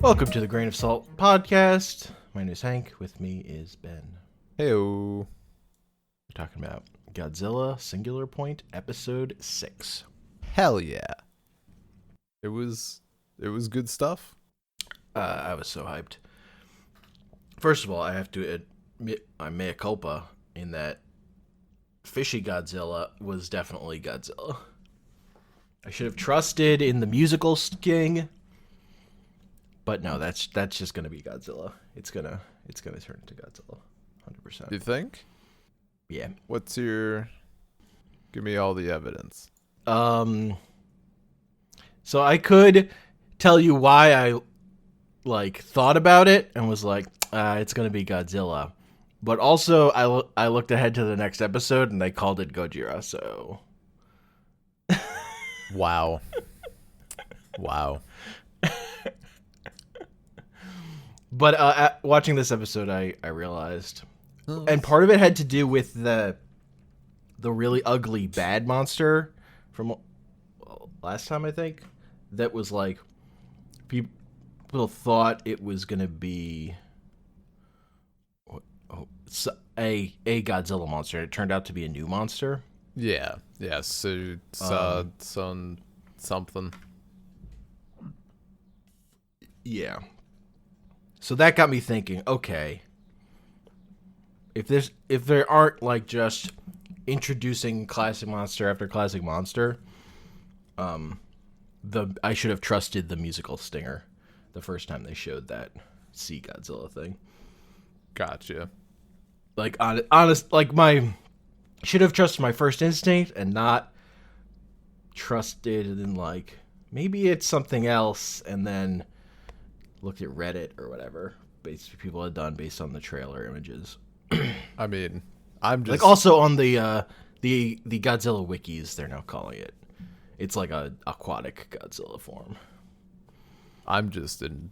Welcome to the Grain of Salt podcast. My name is Hank. With me is Ben. Heyo. We're talking about Godzilla Singular Point Episode 6. Hell yeah. It was good stuff. I was so hyped. First of all, I have to admit my mea culpa in that Fishy Godzilla was definitely Godzilla. I should have trusted in the musical king. But no, that's just gonna be Godzilla. It's gonna turn into Godzilla, 100%. You think? Yeah. Give me all the evidence. So I could tell you why I thought about it and was like, it's gonna be Godzilla. But also I looked ahead to the next episode and they called it Gojira. So. Wow. Wow. But watching this episode, I realized, and part of it had to do with the really ugly bad monster from last time, I think, that was like, people thought it was gonna be a Godzilla monster. It turned out to be a new monster. Yeah. Yeah. So something. Yeah. So that got me thinking, okay, if there aren't just introducing classic monster after classic monster, I should have trusted the musical stinger the first time they showed that Sea Godzilla thing. Gotcha. Should have trusted my first instinct and not trusted in maybe it's something else, and then looked at Reddit or whatever people had done based on the trailer images. I mean, I'm just also on the Godzilla wikis, they're now calling it. It's like a aquatic Godzilla form. I'm just in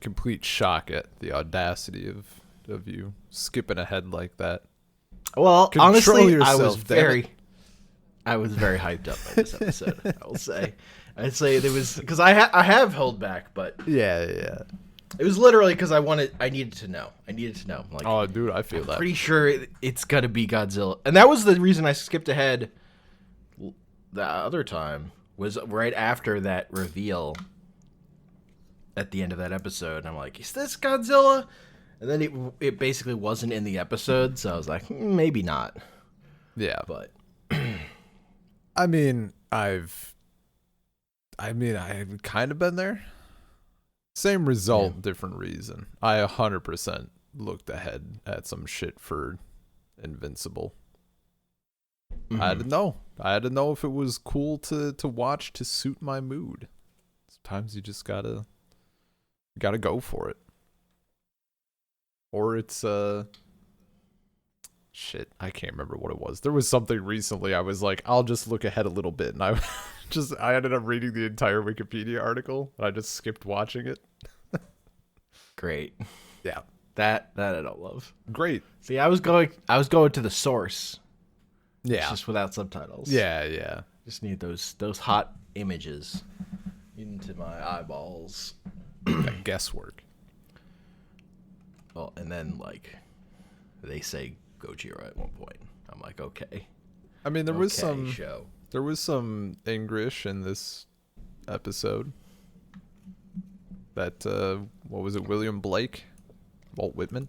complete shock at the audacity of you skipping ahead like that. Well, Control honestly, yourself, I was very hyped up by this episode. I will say. I'd say there was because I have held back, but Yeah. it was literally because I needed to know. Oh, dude, I feel that. Pretty sure it's gonna be Godzilla, and that was the reason I skipped ahead. The other time was right after that reveal at the end of that episode, and I'm like, "Is this Godzilla?" And then it basically wasn't in the episode, so I was like, maybe not. Yeah, But I mean, I've kind of been there. Same result, Yeah. different reason. I 100% looked ahead at some shit for Invincible. Mhm. I had to know. I had to know if it was cool to watch to suit my mood. Sometimes you just gotta go for it. Or it's shit, I can't remember what it was. There was something recently I was like, I'll just look ahead a little bit, and I ended up reading the entire Wikipedia article, and I just skipped watching it. Great. Yeah. That I don't love. Great. See, I was going to the source. Yeah. Just without subtitles. Yeah. Just need those hot images into my eyeballs. Guesswork. Well, and then they say Gojira at one point. I'm like, okay. I mean, there was some English in this episode. That what was it? William Blake, Walt Whitman.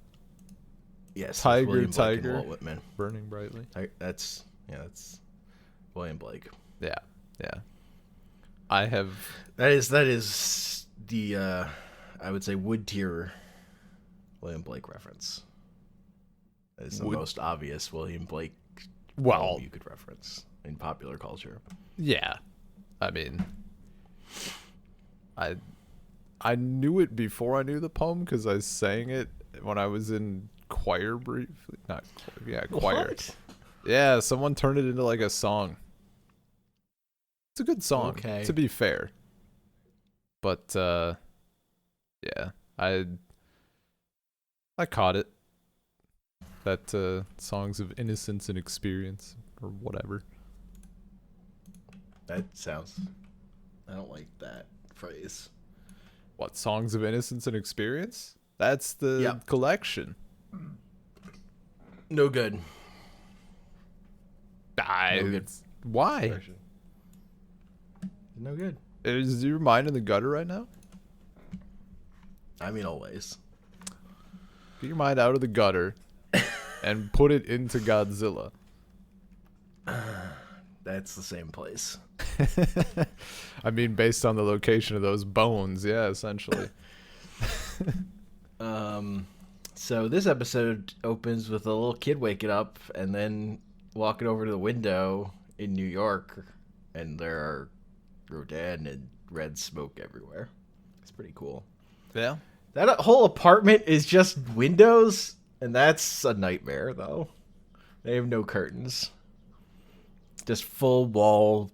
Yes, Tiger, William Blake and Tiger. Walt Whitman. Burning brightly. That's William Blake. Yeah. I have. That is the I would say wood tier William Blake reference. That is the most obvious William Blake poem you could reference in popular culture. Yeah. I mean, I knew it before I knew the poem because I sang it when I was in choir briefly. Choir. What? Yeah, someone turned it into a song. It's a good song, Okay. to be fair. But yeah, I caught it. That songs of innocence and experience or whatever. That sounds. I don't like that phrase. What, Songs of Innocence and Experience? That's the Yep. collection. No good. No good. Why? Version. No good. Is your mind in the gutter right now? I mean, always. Get your mind out of the gutter and put it into Godzilla. That's the same place. I mean, based on the location of those bones, yeah, essentially. So this episode opens with a little kid waking up and then walking over to the window in New York, and there are Rodan and red smoke everywhere. It's pretty cool. Yeah. That whole apartment is just windows, and that's a nightmare, though. They have no curtains. Just full wall.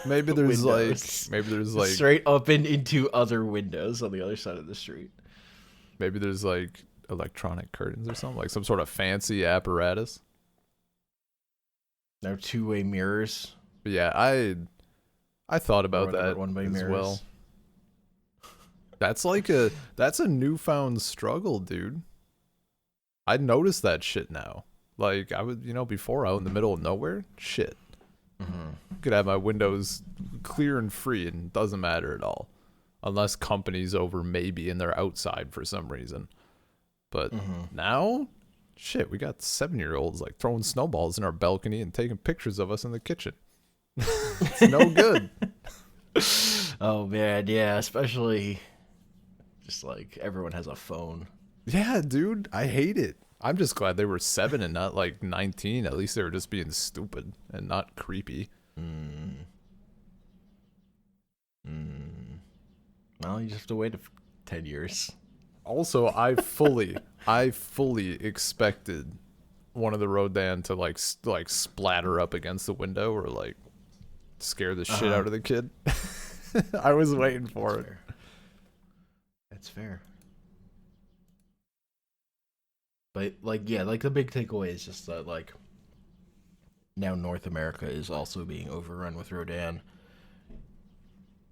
Maybe there's windows. like Straight up and into other windows on the other side of the street. maybe there's like electronic curtains or something, like some sort of fancy apparatus. There are two-way mirrors. But yeah, I thought about that one-way as mirrors. well. That's a newfound struggle, dude. I noticed that shit now. Like, I would, before out in the middle of nowhere, shit. Could have my windows clear and free and it doesn't matter at all. Unless company's over maybe and they're outside for some reason. But now, shit, we got 7-year-olds like throwing snowballs in our balcony and taking pictures of us in the kitchen. It's no good. Oh, man, yeah, especially just like everyone has a phone. Yeah, dude, I hate it. I'm just glad they were 7 and not like 19. At least they were just being stupid and not creepy. Well, you just have to wait 10 years. Also, I fully expected one of the Rodan to like splatter up against the window or like scare the shit out of the kid. I was waiting for it. That's fair. But like, yeah, like the big takeaway is just that like now North America is also being overrun with Rodan,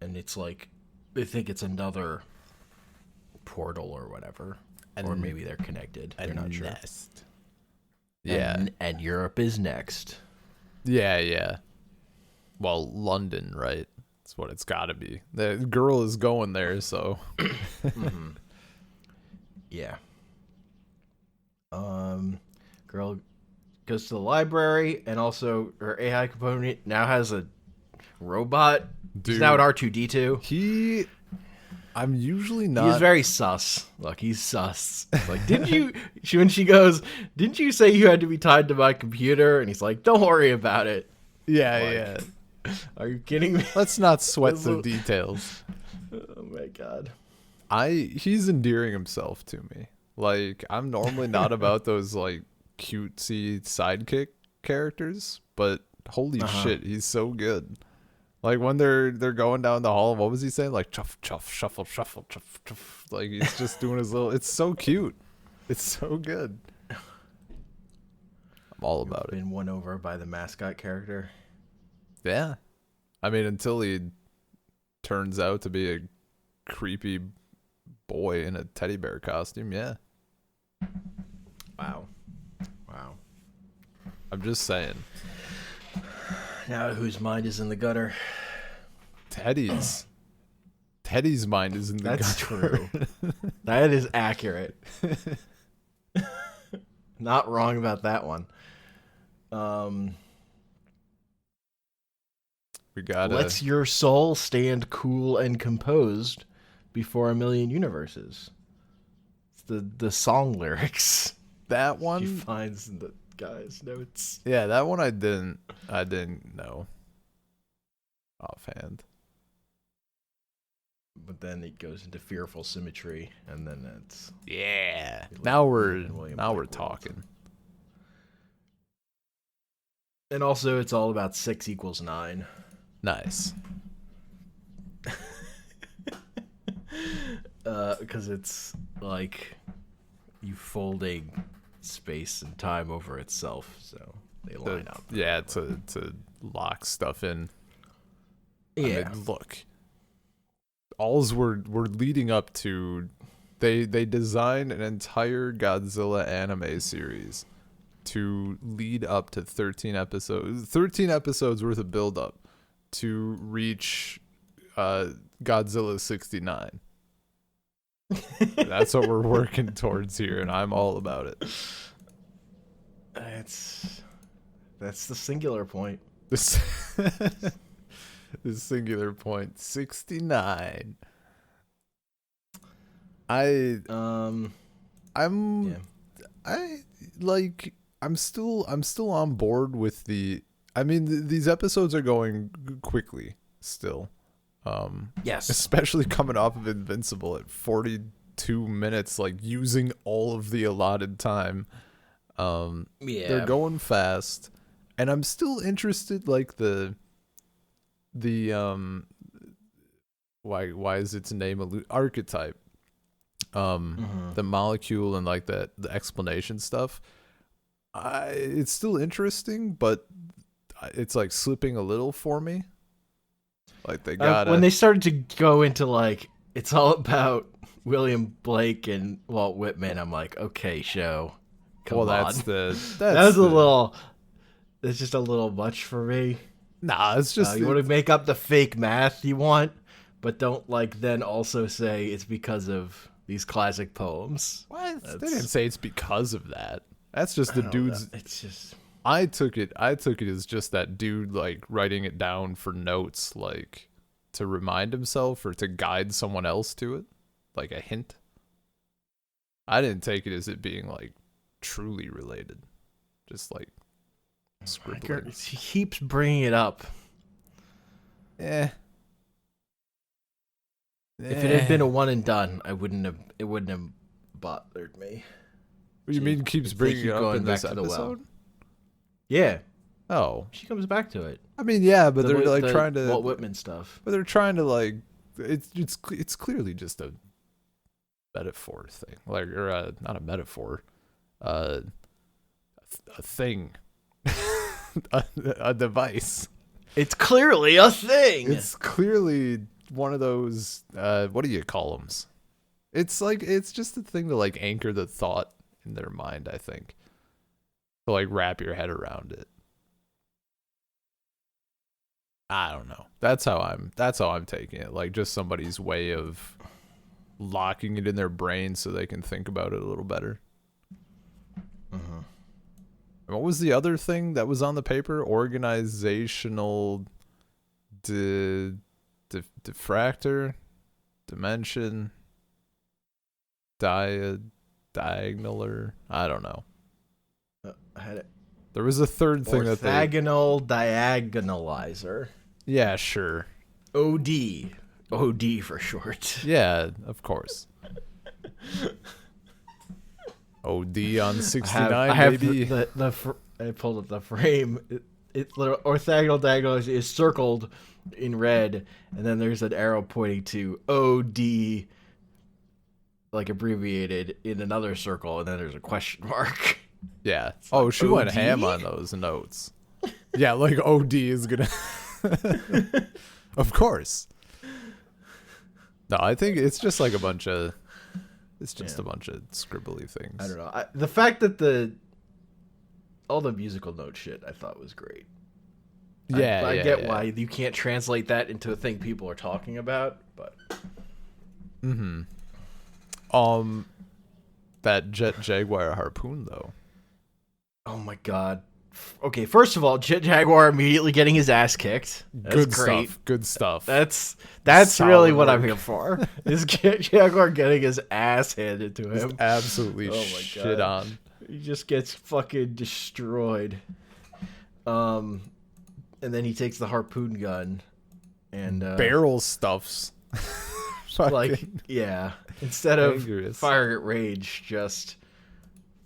and it's like they think it's another portal or whatever, or maybe they're connected. They're not sure. Yeah, and Europe is next. yeah. Well, London, right? That's what it's got to be. The girl is going there, so. Yeah. Girl goes to the library, and also her AI component now has a robot. Dude, He's now an R2-D2. I'm usually not. He's very sus. Look, he's sus. Like, when she goes, didn't you say you had to be tied to my computer? And he's like, don't worry about it. Yeah. Are you kidding me? Let's not sweat the details. Oh my god. He's endearing himself to me. Like, I'm normally not about those like cutesy sidekick characters, but holy shit, he's so good. Like when they're going down the hall, what was he saying? Like chuff chuff shuffle shuffle chuff chuff. Like he's just doing his little. It's so cute. It's so good. I'm all about it. Been won over by the mascot character. Yeah, I mean until he turns out to be a creepy boy in a teddy bear costume. Yeah. Wow. I'm just saying. Now whose mind is in the gutter? Teddy's mind is in the That's gutter. true. That is accurate. Not wrong about that one. We got Lets your soul stand cool and composed before a million universes. It's the song lyrics that one. she finds in the guy's notes. Yeah, that one I didn't know offhand. But then it goes into fearful symmetry, and then it's Yeah. Now we're Black talking. And also, it's all about 6 = 9. Nice. Because it's like you folding space and time over itself, so they line up. Yeah, to lock stuff in. Yeah. I mean, look. alls we're leading up to, they designed an entire Godzilla anime series to lead up to 13 episodes worth of build up to reach Godzilla 69. That's what we're working towards here, and I'm all about it. That's the singular point. This the singular point 69. I'm Yeah. I'm still on board with the. I mean, these episodes are going quickly still. Yes. Especially coming off of Invincible at 42 minutes, like using all of the allotted time. Yeah. They're going fast, and I'm still interested. Like the why is its name archetype? The molecule and like the explanation stuff. It's still interesting, but it's like slipping a little for me. Like they got when they started to go into like it's all about William Blake and Walt Whitman, I'm like, okay, show. Come on. That's a little. That's just a little much for me. Nah, it's just you want to make up the fake math you want, but don't like then also say it's because of these classic poems. What? They didn't say it's because of that. That's just the dude's. It's just. I took it as just that dude like writing it down for notes, like to remind himself or to guide someone else to it, like a hint. I didn't take it as it being like truly related, just like scribbling. He keeps bringing it up. If it had been a one and done, it wouldn't have bothered me. What do you mean keeps bringing it up in this episode? Well. Yeah. Oh. She comes back to it. I mean, yeah, but they're like trying to Walt Whitman stuff. But they're trying to like it's clearly just a metaphor thing, like or not a metaphor, a thing, a device. It's clearly a thing. It's clearly one of those. What do you call them? It's like it's just a thing to like anchor the thought in their mind. I think to like wrap your head around it. I don't know. That's how I'm taking it. Like just somebody's way of locking it in their brain so they can think about it a little better. Mm-hmm. What was the other thing that was on the paper? Organizational diffractor, dimension, diagonaler. I don't know. I had it. There was a third thing that orthogonal diagonalizer. Yeah, sure. OD for short. Yeah, of course. OD on 69, I have baby. I pulled up the frame. It orthogonal diagonalizer is circled in red, and then there's an arrow pointing to OD, like abbreviated in another circle, and then there's a question mark. Yeah. Oh, she went ham on those notes. Yeah, like OD is gonna. Of course. No, I think it's just like a bunch of. It's just a bunch of scribbly things. I don't know. The fact that all the musical note shit I thought was great. Yeah, I get why you can't translate that into a thing people are talking about, but. Mm-hmm. That Jet Jaguar harpoon though. Oh my god. Okay, first of all, Jet Jaguar immediately getting his ass kicked. That's Good great. stuff. Good stuff. That's Solid really what work. I'm here for. Is Jet Jaguar getting his ass handed to him. Just absolutely Oh my shit God. on. He just gets fucking destroyed. And then he takes the harpoon gun and Barrel stuffs. like yeah. Instead of Dangerous. fire at rage, just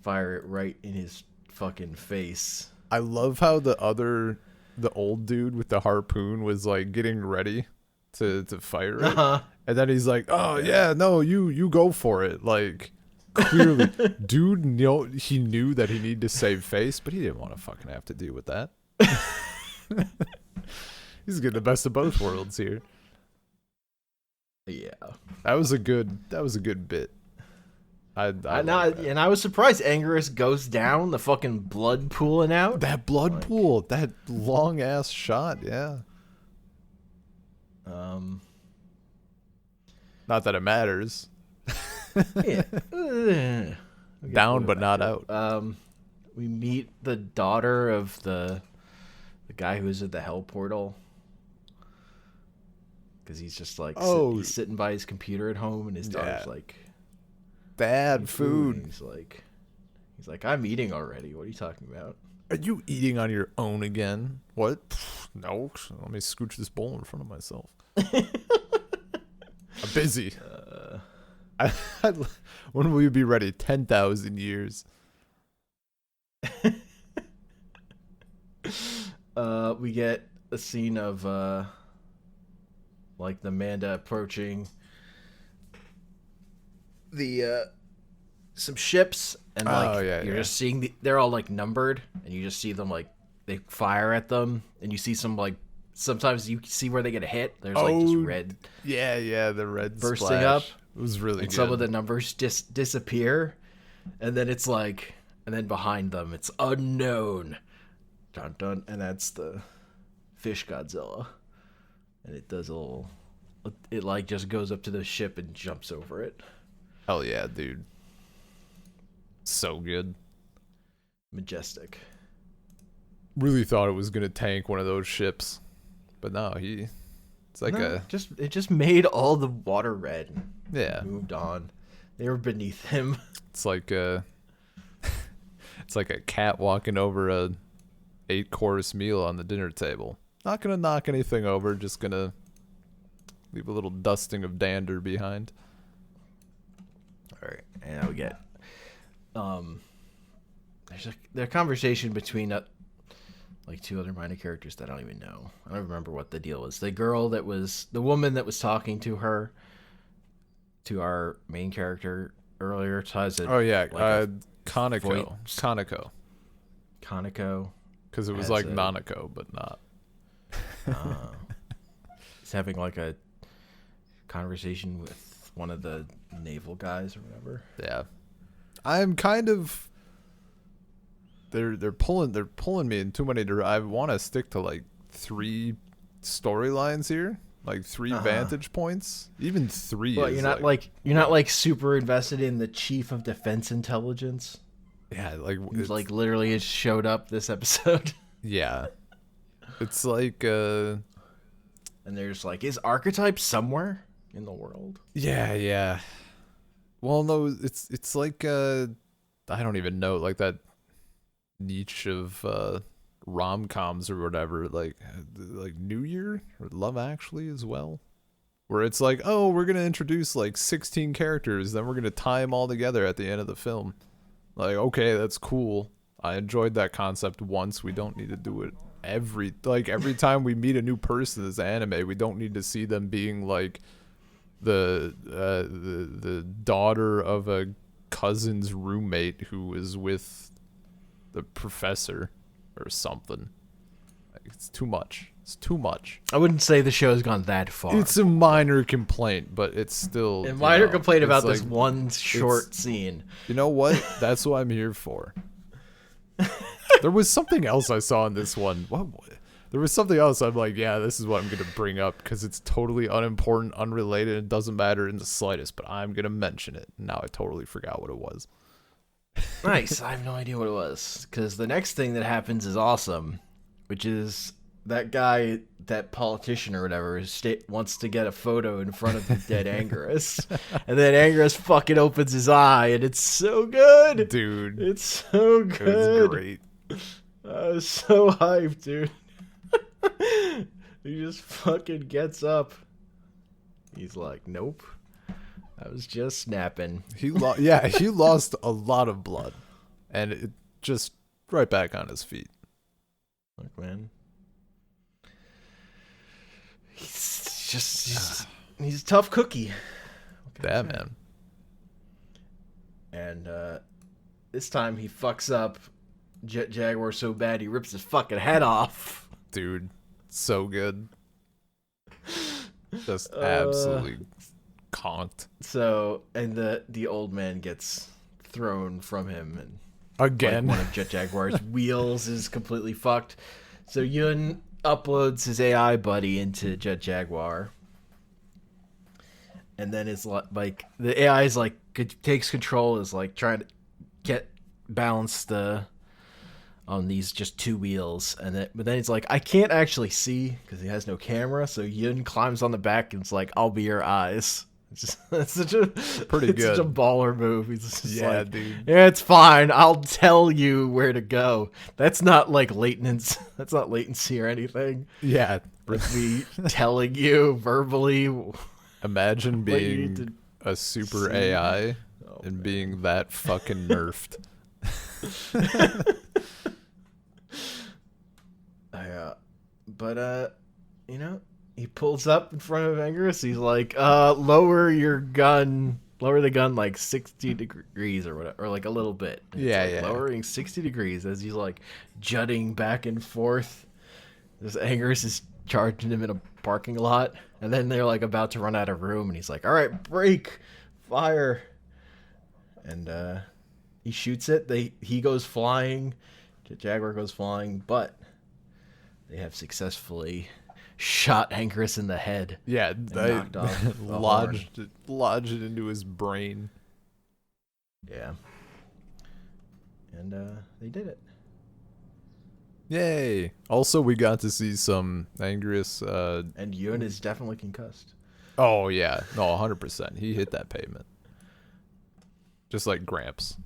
fire it right in his fucking face. I love how the old dude with the harpoon was like getting ready to fire it. Uh-huh. And then he's like, "Oh yeah, no, you go for it." Like clearly dude he knew that he needed to save face, but he didn't want to fucking have to deal with that. He's getting the best of both worlds here. Yeah. That was a good bit. I like that. And I was surprised Anguirus goes down, the fucking blood pooling out. That blood pool, that long ass shot, yeah. Not that it matters. Yeah. Down but not out. We meet the daughter of the guy who's at the hell portal. Because he's just like he's sitting by his computer at home, and his daughter's like, bad food. He's like, I'm eating already. What are you talking about? Are you eating on your own again? What? No. Let me scooch this bowl in front of myself. I'm busy. When will you be ready? 10,000 years. We get a scene of like the Manda approaching the some ships, and like you're just seeing they're all like numbered, and you just see them like they fire at them, and you see some like sometimes you see where they get a hit. There's like just red. Yeah, the red bursting splash. Up. It was really and good. Some of the numbers just disappear, and then it's like, and then behind them it's unknown, dun dun, and that's the fish Godzilla, and it does a little, it like just goes up to the ship and jumps over it. Hell yeah, dude. So good. Majestic. Really thought it was gonna tank one of those ships, but no, it's like it just made all the water red. Yeah. Moved on. They were beneath him. It's like it's like a cat walking over a 8-course meal on the dinner table. Not gonna knock anything over, just gonna leave a little dusting of dander behind. Alright, and now we get there's a conversation between like two other minor characters that I don't even know. I don't remember what the deal was. The woman that was talking to her, to our main character earlier, Kaneko. Because it was like Nanako, but not. He's having like a conversation with one of the naval guys or whatever. Yeah, I'm kind of. They're pulling me in too many. I want to stick to like 3 storylines here, like 3 vantage points. Even 3. Well, you're not like super invested in the chief of defense intelligence. Yeah, like who's like literally has showed up this episode. Yeah, it's like and there's like, is archetype somewhere in the world? Yeah. Well, no, it's like I don't even know, like that niche of rom-coms or whatever, like New Year or Love Actually as well, where it's like, oh, we're gonna introduce like 16 characters, then we're gonna tie them all together at the end of the film. Like, okay, that's cool. I enjoyed that concept once. We don't need to do it every time we meet a new person in this anime. We don't need to see them being like the daughter of a cousin's roommate who is with the professor or something. Like, it's too much. I wouldn't say the show's gone that far. It's a minor complaint, but it's still a minor complaint about this one short scene. You know what? That's what I'm here for. There was something else I saw in this one. There was something else I'm like, yeah, this is what I'm going to bring up because it's totally unimportant, unrelated, and doesn't matter in the slightest, but I'm going to mention it. Now I totally forgot what it was. Nice. I have no idea what it was, because the next thing that happens is awesome, which is that guy, that politician or whatever, wants to get a photo in front of the dead Anguirus, and then Anguirus fucking opens his eye, and it's so good, dude. It's so good. It was great. I was so hyped, dude. He just fucking gets up. He's like, nope. I was just snapping. He lost a lot of blood, and it just right back on his feet. Look, man. He's a tough cookie. Yeah, man. And this time he fucks up Jet Jaguar so bad he rips his fucking head off. Dude, so good. Just absolutely honked. So, and the old man gets thrown from him, and Again. like, one of Jet Jaguar's wheels is completely fucked. So Yun uploads his AI buddy into Jet Jaguar, and then it's like the AI is like takes control, is like trying to get balance on these just two wheels, but then it's like, I can't actually see because he has no camera. So Yun climbs on the back and it's like, I'll be your eyes. That's such a pretty good. Such a baller move. He's just like, dude. Yeah, it's fine. I'll tell you where to go. That's not like latency. That's not latency or anything. Yeah, With me telling you verbally. Imagine being a super see. AI and being that fucking nerfed. But he pulls up in front of Angerus. He's like, lower the gun like 60 degrees or whatever, or like a little bit. And Yeah. Lowering 60 degrees as he's like jutting back and forth. This Angerus is charging him in a parking lot, and then they're like about to run out of room, and he's like, all right, break, fire. And he shoots it. He goes flying. The Jaguar goes flying, but they have successfully shot Angerus in the head. Yeah, they knocked off lodged it into his brain. Yeah. And they did it. Yay! Also, we got to see some Angerus. And Yun is definitely concussed. Oh yeah, no, 100%. He hit that pavement, just like Gramps.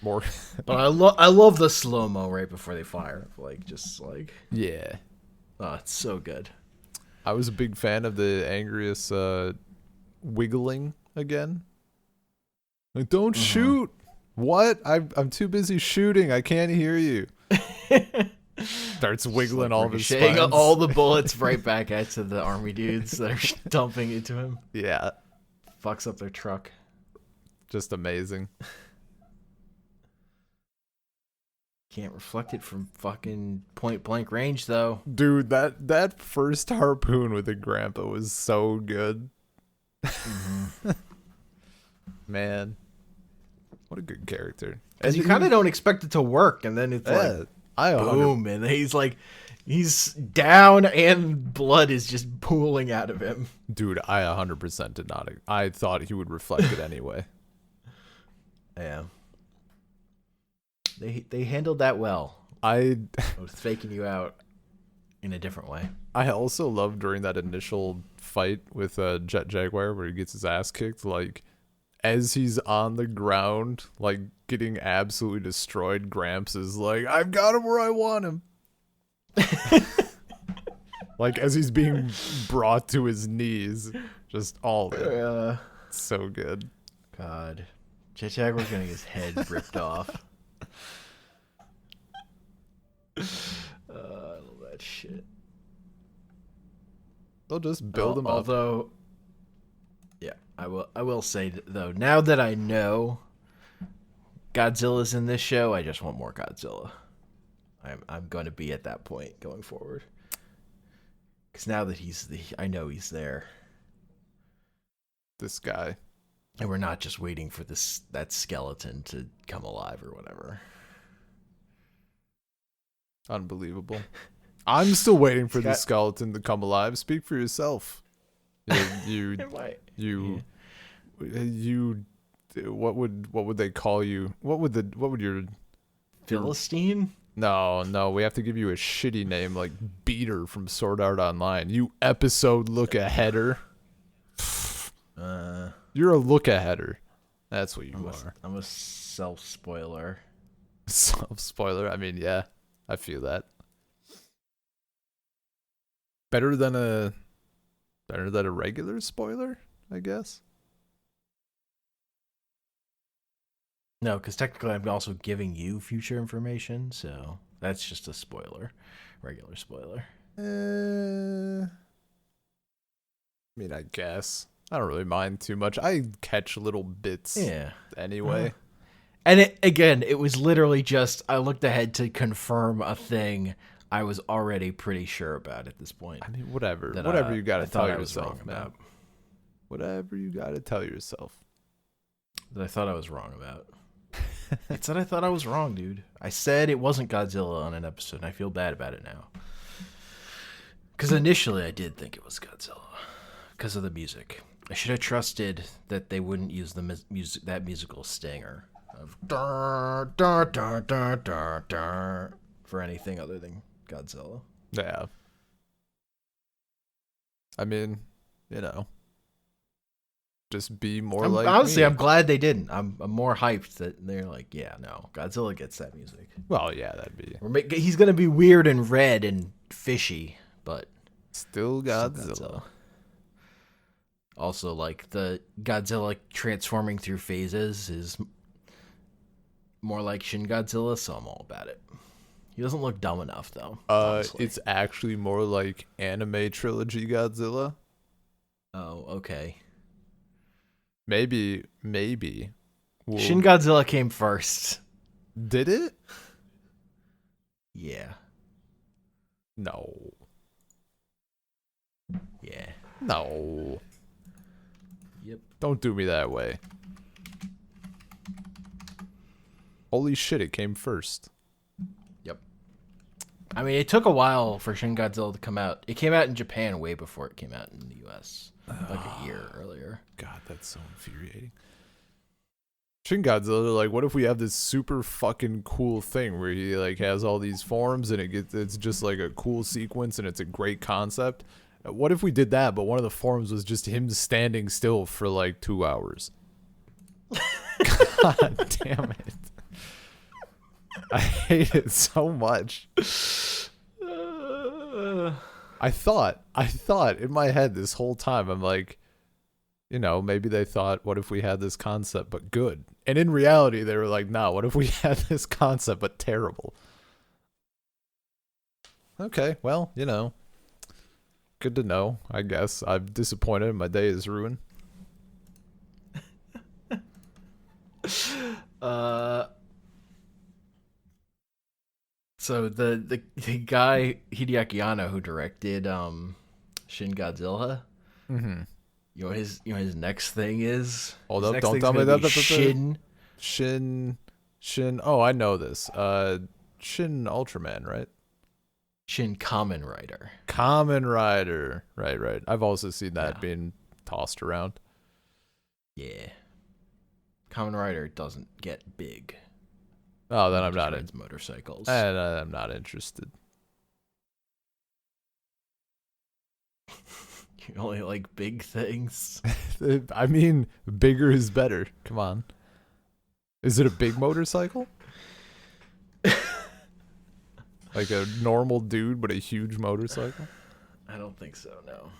More. But I love the slow mo right before they fire. Yeah. Oh, it's so good. I was a big fan of the Angerus wiggling again. Like, don't shoot. What? I'm too busy shooting. I can't hear you. Starts wiggling all of his spines. All the bullets right back at to the army dudes that are dumping into him. Yeah. Fucks up their truck. Just amazing. Can't reflect it from fucking point blank range though. Dude, that first harpoon with the grandpa was so good. Mm-hmm. Man. What a good character. And you kind of don't expect it to work, and then it's like boom, and he's down and blood is just pooling out of him. Dude, I 100% did not. I thought he would reflect it anyway. Yeah. They handled that well. I was faking you out in a different way. I also love during that initial fight with Jet Jaguar where he gets his ass kicked, like as he's on the ground, like getting absolutely destroyed, Gramps is like, I've got him where I want him. Like as he's being brought to his knees, just all of it. So good. God. Jet Jaguar's getting his head ripped off. I love that shit. They'll just build him up. Although, yeah, I will say though, now that I know Godzilla's in this show, I just want more Godzilla. I'm going to be at that point going forward. Because now that I know he's there. This guy. And we're not just waiting for that skeleton to come alive or whatever. Unbelievable. I'm still waiting for the skeleton to come alive. Speak for yourself. You what would they call you? What would your Philistine? No, we have to give you a shitty name like Beater from Sword Art Online. You episode look-aheader. You're a look-aheader. That's what you are. I'm a self-spoiler. Self-spoiler? I mean, yeah. I feel that. Better than a regular spoiler, I guess. No, because technically I'm also giving you future information, so that's just a spoiler, regular spoiler. I mean, I guess I don't really mind too much. I catch little bits, anyway. And it was literally just I looked ahead to confirm a thing I was already pretty sure about at this point. I mean, whatever you got to tell yourself, man. Whatever you gotta tell yourself. That I thought I was wrong about. I said I thought I was wrong, dude. I said it wasn't Godzilla on an episode, and I feel bad about it now. Because initially I did think it was Godzilla. Because of the music. I should have trusted that they wouldn't use the music, that musical stinger of dar, dar, dar, dar, dar, dar, for anything other than Godzilla. Yeah. I mean, you know, just be more like honestly, me. I'm glad they didn't. I'm more hyped that they're like, yeah, no, Godzilla gets that music. Well, yeah, that'd be He's gonna be weird and red and fishy, but still Godzilla. Also, like, the Godzilla transforming through phases is more like Shin Godzilla, so I'm all about it. He doesn't look dumb enough, though. Honestly. It's actually more like anime trilogy Godzilla. Oh, okay. Maybe. Shin Godzilla came first. Did it? Yeah. No. Yeah. No. Yep. Don't do me that way. Holy shit, it came first. Yep. I mean, it took a while for Shin Godzilla to come out. It came out in Japan way before it came out in the US. Like a year earlier. God, that's so infuriating. Shin Godzilla, like, what if we have this super fucking cool thing where he, like, has all these forms and it's just, like, a cool sequence and it's a great concept? What if we did that, but one of the forms was just him standing still for, like, 2 hours? God damn it. I hate it so much. I thought in my head this whole time, I'm like, you know, maybe they thought, what if we had this concept but good? And in reality, they were like, no, what if we had this concept but terrible? Okay, well, you know, good to know, I guess. I'm disappointed. My day is ruined. So the guy Hideaki Anno who directed Shin Godzilla, Mm-hmm. you know his next thing is. Hold His up! next Don't thing's tell me gonna that. be Shin. Oh, I know this. Shin Ultraman, right? Shin Kamen Rider. Kamen Rider. Right. I've also seen that Yeah. being tossed around. Yeah. Kamen Rider doesn't get big. Oh, then I'm Just not rides motorcycles. I'm not interested. You only like big things. I mean, bigger is better. Come on. Is it a big motorcycle? Like a normal dude, but a huge motorcycle? I don't think so. No.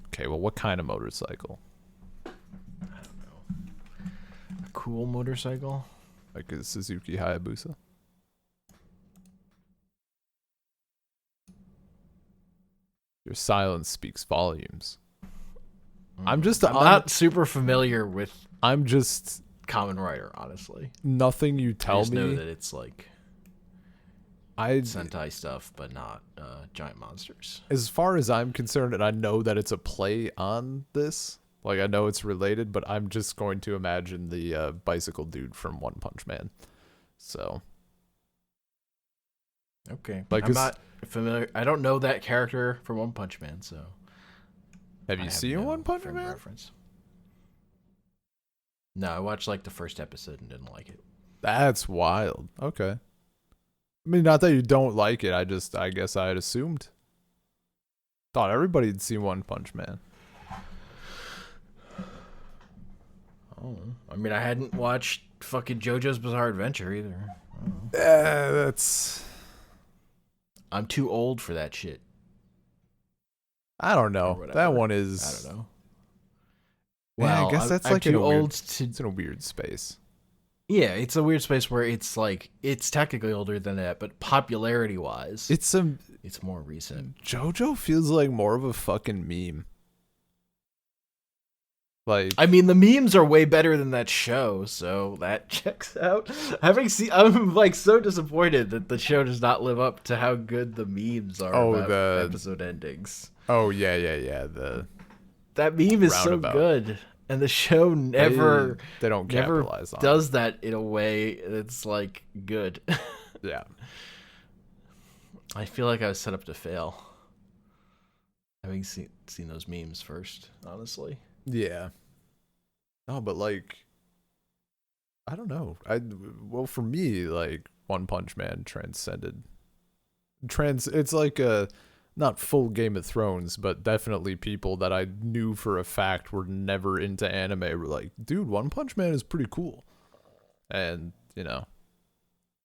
Okay, well, what kind of motorcycle? I don't know. A cool motorcycle. Like a Suzuki Hayabusa? Your silence speaks volumes. I'm not super familiar with I'm just Kamen Rider, honestly. nothing you I tell just know me. that it's like I Sentai stuff, but not giant monsters. As far as I'm concerned, and I know that it's a play on this. Like, I know it's related, but I'm just going to imagine the bicycle dude from One Punch Man. So, Okay. Like, I'm not familiar. I don't know that character from One Punch Man, so. have you seen no One Punch frame Man? reference. No, I watched like the first episode and didn't like it. That's wild. Okay. I mean, not that you don't like it. I guess I had assumed. Thought everybody had seen One Punch Man. Oh, I mean, I hadn't watched fucking JoJo's Bizarre Adventure either. That's. I'm too old for that shit. I don't Or know. whatever. That one is. I don't know. Yeah, Well, I guess that's I'm like in too a weird, old to. It's in a weird space. Yeah, it's a weird space where it's like it's technically older than that, but popularity wise, It's more recent. JoJo feels like more of a fucking meme. Like, I mean, the memes are way better than that show, so that checks out. I'm like so disappointed that the show does not live up to how good the memes are about episode endings. oh yeah. That meme is so roundabout. good, and the show They don't never capitalize on it. does that in a way that's like good. Yeah. I feel like I was set up to fail, having seen those memes first. Honestly, Yeah. No, but like, I don't know. Well, for me, like One Punch Man transcended. It's like a not full Game of Thrones, but definitely people that I knew for a fact were never into anime were like, dude, One Punch Man is pretty cool, and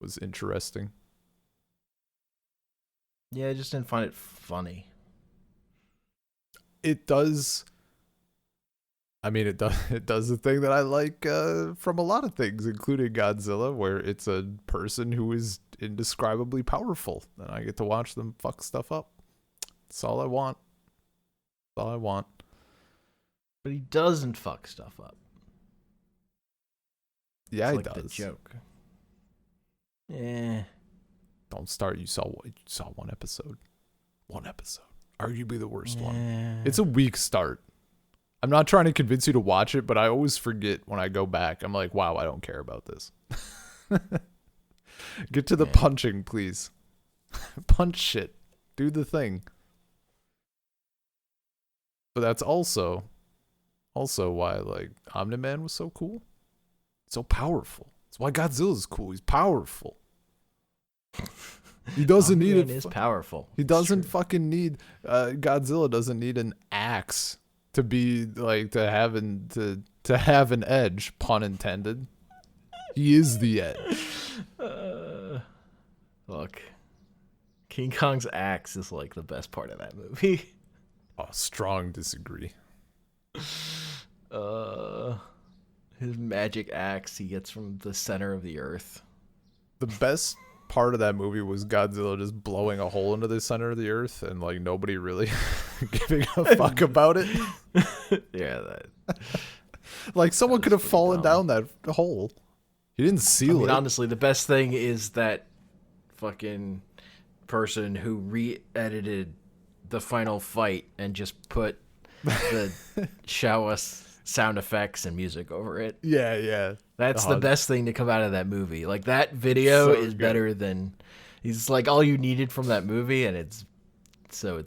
was interesting. yeah, I just didn't find it funny. It does. I mean, it does. It does the thing that I like from a lot of things, including Godzilla, where it's a person who is indescribably powerful, and I get to watch them fuck stuff up. That's all I want. That's all I want. But he doesn't fuck stuff up. Yeah, It's he like does. the joke. Yeah. Don't start. You saw one episode. One episode. Arguably the worst one. Yeah. It's a weak start. I'm not trying to convince you to watch it, but I always forget when I go back. I'm like, wow, I don't care about this. Get to the punching, please. Punch shit. Do the thing. But that's also why like Omni-Man was so cool. So powerful. That's why Godzilla's cool. He's powerful. He doesn't need it. Is powerful. He doesn't fucking need Godzilla doesn't need an axe to be like to have an edge, pun intended. He is the edge. Look, King Kong's axe is like the best part of that movie. Oh, strong disagree. His magic axe he gets from the center of the earth. The best part of that movie was Godzilla just blowing a hole into the center of the earth and like nobody really giving a fuck about it. Yeah, that. Like someone could have fallen down that hole. He didn't seal it. Honestly, the best thing is that fucking person who re-edited the final fight and just put the show us sound effects and music over it. Yeah. That's the best thing to come out of that movie. Like that video is better than he's like all you needed from that movie, and it's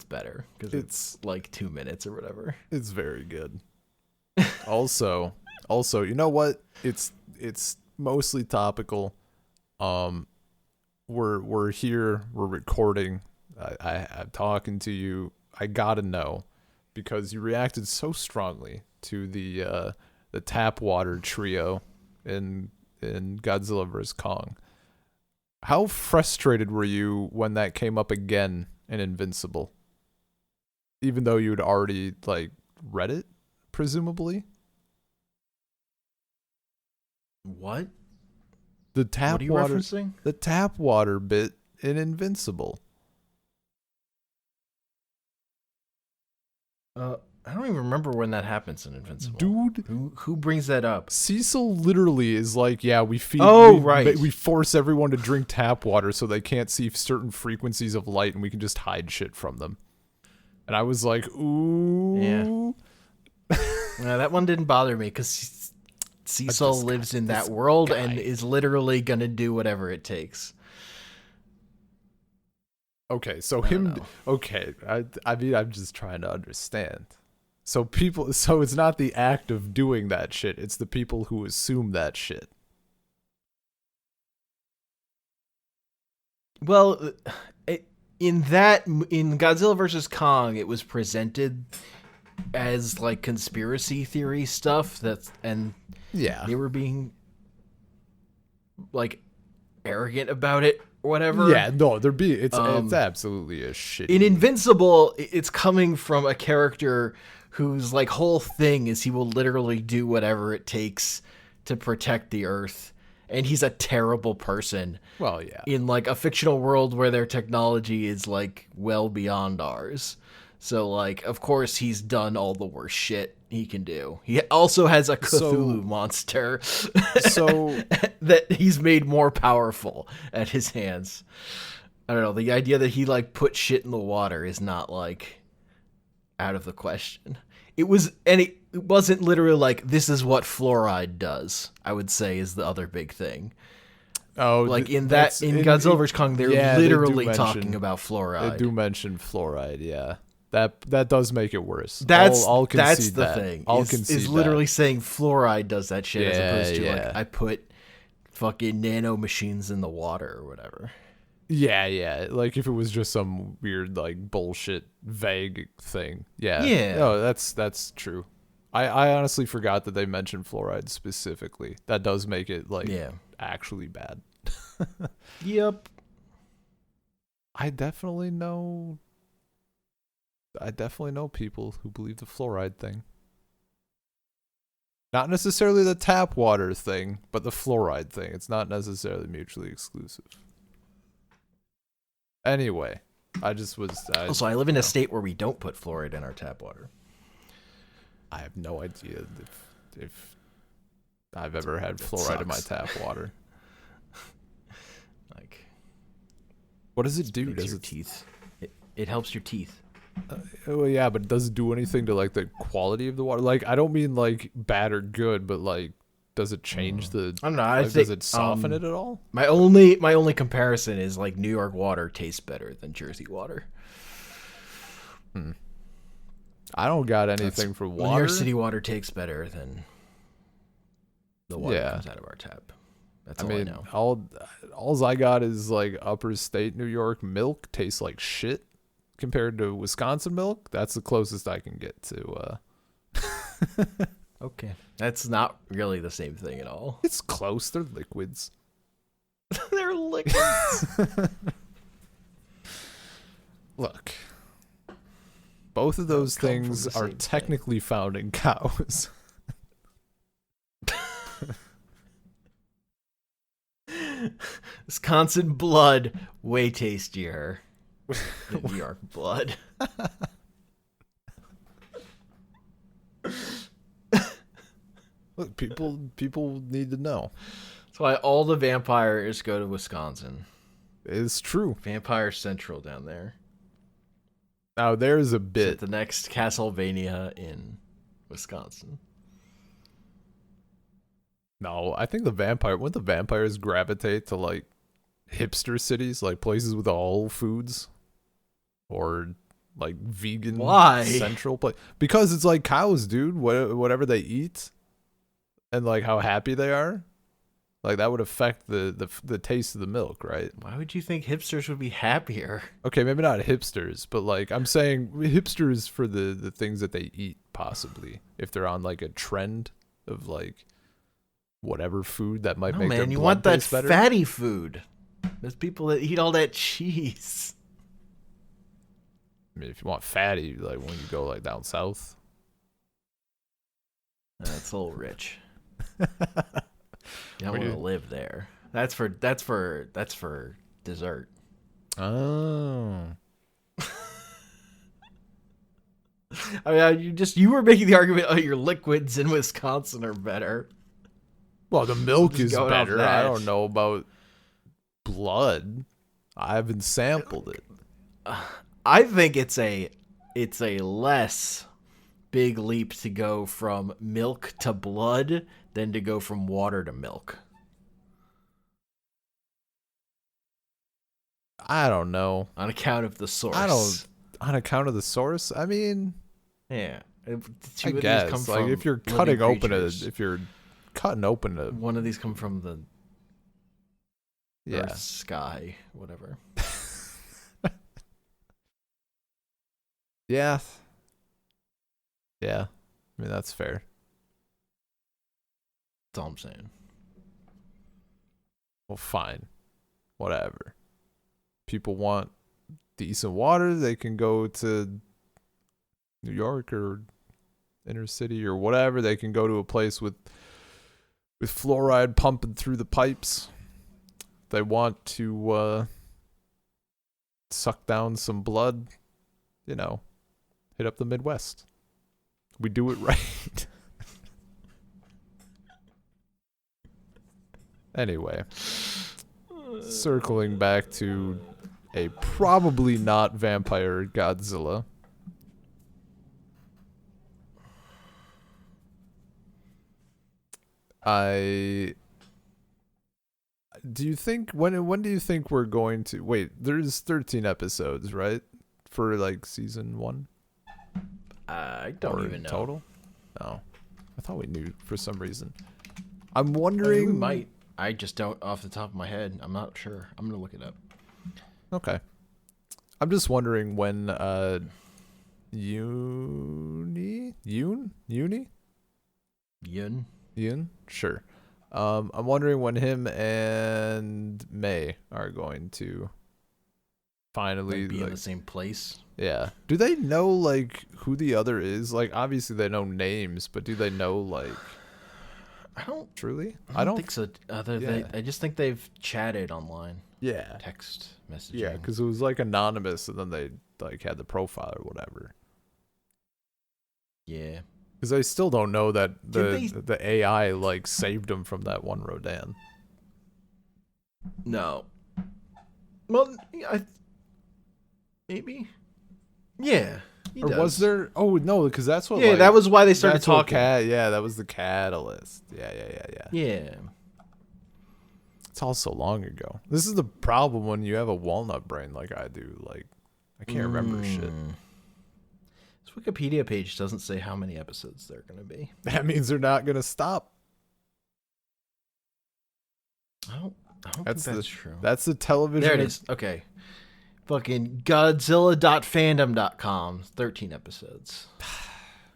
better because it's like 2 minutes or whatever. It's very good. Also, you know what? It's mostly topical. We're here. We're recording. I'm talking to you. I gotta know because you reacted so strongly to the tap water trio in Godzilla vs. Kong. How frustrated were you when that came up again in Invincible? Even though you'd already like read it, presumably. What? The tap what are you water referencing? The tap water bit in Invincible. I don't even remember when that happens in Invincible. Dude, who brings that up? Cecil literally is like, yeah, we force everyone to drink tap water so they can't see certain frequencies of light and we can just hide shit from them. And I was like, ooh. Yeah. That one didn't bother me because Cecil lives in that world and is literally going to do whatever it takes. Okay, so okay, I mean, I'm just trying to understand. So it's not the act of doing that shit, it's the people who assume that shit. Well, in Godzilla vs. Kong, it was presented as like conspiracy theory stuff they were being like arrogant about it or whatever. Yeah, no, it's absolutely a shit. In Invincible, it's coming from a character whose like whole thing is he will literally do whatever it takes to protect the Earth, and he's a terrible person. Well, yeah. In like a fictional world where their technology is like well beyond ours. So like of course he's done all the worst shit he can do. He also has a Cthulhu monster that he's made more powerful at his hands. I don't know, the idea that he like put shit in the water is not like out of the question. it wasn't literally like, this is what fluoride does, I would say, is the other big thing. Oh, Like in Godzilla vs. Kong, they're literally talking about fluoride. They do mention fluoride, yeah. That does make it worse. That's I'll concede that's the that. thing. I'll is concede literally that. saying fluoride does that shit, as opposed to Yeah. like, I put fucking nano machines in the water or whatever. Yeah. Like if it was just some weird like bullshit vague thing. Yeah. Yeah. No, that's true. I honestly forgot that they mentioned fluoride specifically. That does make it like actually bad. Yep. I definitely know people who believe the fluoride thing. Not necessarily the tap water thing, but the fluoride thing. It's not necessarily mutually exclusive. Anyway, I I live in a state where we don't put fluoride in our tap water. I have no idea if I've ever had fluoride in my tap water. Like, what does it do? Does it teeth? It helps your teeth. Well, yeah, but does it do anything to like the quality of the water? Like, I don't mean like bad or good, but like, does it change the? I don't know. Like, does it soften it at all? My only comparison is like New York water tastes better than Jersey water. I don't got anything for water. New York City water tastes better than the water that comes out of our tap. That's all I know. All I got is like upper state New York milk tastes like shit compared to Wisconsin milk. That's the closest I can get to. Okay, that's not really the same thing at all. It's close. They're liquids. They're liquids. Look, both of those things are technically found in cows. Wisconsin blood, way tastier than New York blood. Look, people need to know. That's why all the vampires go to Wisconsin. It's true. Vampire Central down there. Now there's a bit. It's the next Castlevania in Wisconsin. No, I think wouldn't the vampires gravitate to like hipster cities, like places with all foods, or like vegan central place? Because it's like cows, dude. Whatever they eat, and like how happy they are, like that would affect the taste of the milk, right? Why would you think hipsters would be happier? Okay, maybe not hipsters, but like I'm saying hipsters for the things that they eat, possibly if they're on like a trend of like whatever food that might make their blood you want that taste better. Fatty food. There's people that eat all that cheese. I mean, if you want fatty, like when you go like down south, that's a little rich. You don't want to live there. That's for dessert. Oh. I mean, you were making the argument, oh, your liquids in Wisconsin are better. Well, the milk is better. I don't know about blood. I haven't sampled it. I think it's a less big leap to go from milk to blood than to go from water to milk. I don't know. On account of the source. On account of the source? I mean, yeah. I guess like if you're cutting open one of these come from the Earth, sky, whatever. Yeah. I mean, that's fair. That's all I'm saying. Well, fine. Whatever. People want decent water, they can go to New York or inner city or whatever. They can go to a place with fluoride pumping through the pipes. They want to suck down some blood, hit up the Midwest. We do it right. Anyway, circling back to a probably not vampire Godzilla. I do you think when do you think we're going to wait? There's 13 episodes, right? For like season 1? I don't or even know. Total? No. I thought we knew for some reason. I'm I mean, wondering. we might. I just don't off the top of my head. I'm not sure. I'm gonna look it up. Okay. I'm just wondering when Uni? Yun. Yun? Sure. I'm wondering when him and May are going to finally Like be in the same place. yeah. Do they know like who the other is? Like obviously they know names, but do they know like I don't. truly? I don't think so. Yeah. I just think they've chatted online, Yeah. text messaging. Yeah, because it was like anonymous, and then they like had the profile or whatever. Yeah. Because I still don't know that Did the AI like saved him from that one Rodan. No. Well, maybe. Yeah. He Or does. was there? Oh no, because that's what. Yeah, like, that was why they started that's what talking. Yeah, that was the catalyst. Yeah. Yeah. It's all so long ago. This is the problem when you have a walnut brain like I do. Like I can't remember shit. This Wikipedia page doesn't say how many episodes there are going to be. That means they're not gonna stop. I don't think that's true. That's the television. There it is. Okay. Fucking Godzilla.fandom.com. 13 episodes.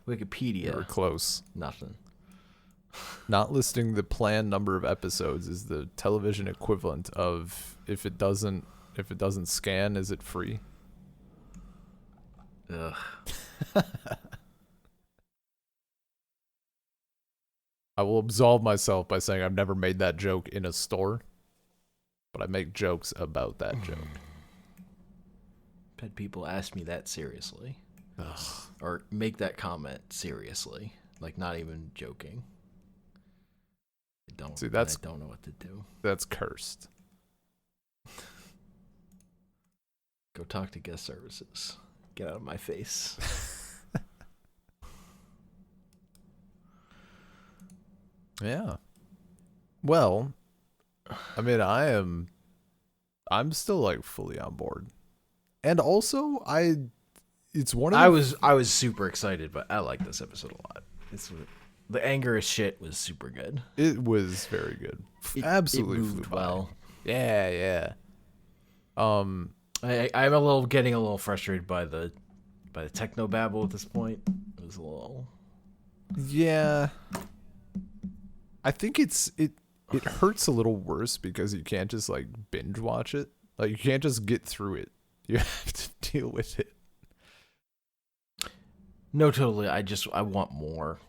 Wikipedia. You were close. Nothing. Not listing the planned number of episodes is the television equivalent of if it doesn't scan, is it free? Ugh. I will absolve myself by saying I've never made that joke in a store, but I make jokes about that joke. Had people ask me that seriously. Ugh. Or make that comment seriously. Like, not even joking. I don't know what to do. That's cursed. Go talk to guest services. Get out of my face. Yeah. Well, I mean, I'm still like fully on board. And also, it's one of I was super excited, but I like this episode a lot. The anger as shit was super good. It was very good. Absolutely it moved flew by. well. Yeah. I'm getting a little frustrated by the techno babble at this point. It was a little. Yeah. I think it hurts a little worse because you can't just like binge watch it. Like you can't just get through it. You have to deal with it. No, totally. I want more.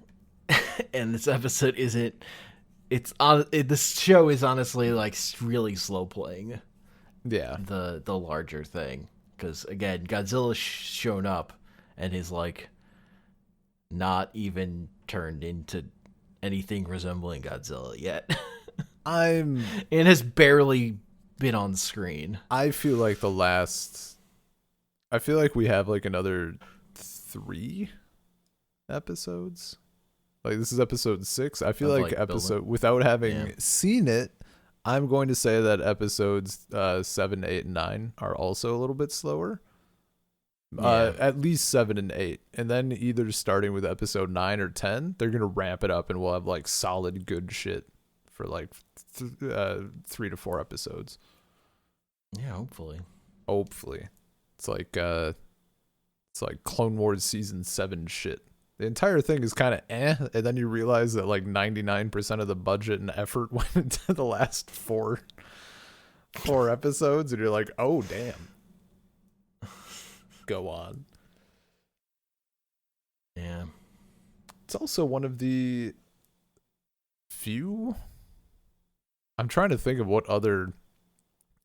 And this episode isn't. This show is honestly like really slow playing. Yeah. The larger thing, because again, Godzilla's shown up and is like not even turned into anything resembling Godzilla yet. And has barely been on screen. I feel like we have like another 3 episodes. Like this is episode 6. I feel like without having seen it, I'm going to say that episodes 7, 8, and 9 are also a little bit slower. At least 7 and 8, and then either starting with episode 9 or 10, they're gonna ramp it up, and we'll have like solid good shit for like 3 to 4 episodes. Yeah, hopefully. It's like Clone Wars season 7 shit. The entire thing is kind of and then you realize that like 99% of the budget and effort went into the last 4 episodes, and you're like, oh damn. Go on. Yeah. It's also one of the few. I'm trying to think of what other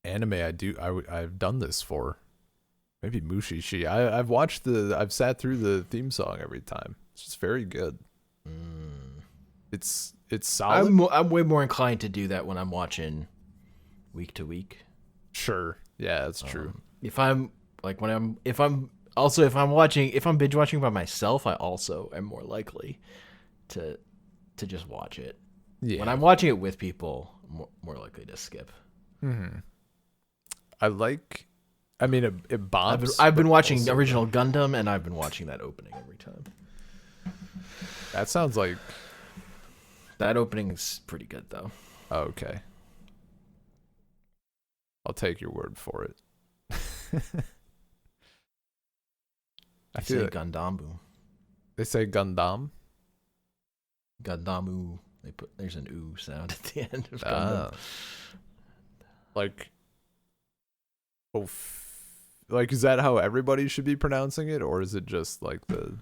anime I've done this for. Maybe Mushishi. I've sat through the theme song every time. It's just very good. It's solid. I'm way more inclined to do that when I'm watching week to week. Sure. Yeah, that's true. If I'm binge watching by myself, I also am more likely to just watch it. Yeah. When I'm watching it with people, more likely to skip. Mm-hmm. I mean, it bops. I've been but watching also, original Gundam, and I've been watching that opening every time. That sounds like... That opening's pretty good, though. Okay. I'll take your word for it. I say Gundambu. They say Gundam? Gundamu. There's an ooh sound at the end of Gundam. Like, like, is that how everybody should be pronouncing it, or is it just like the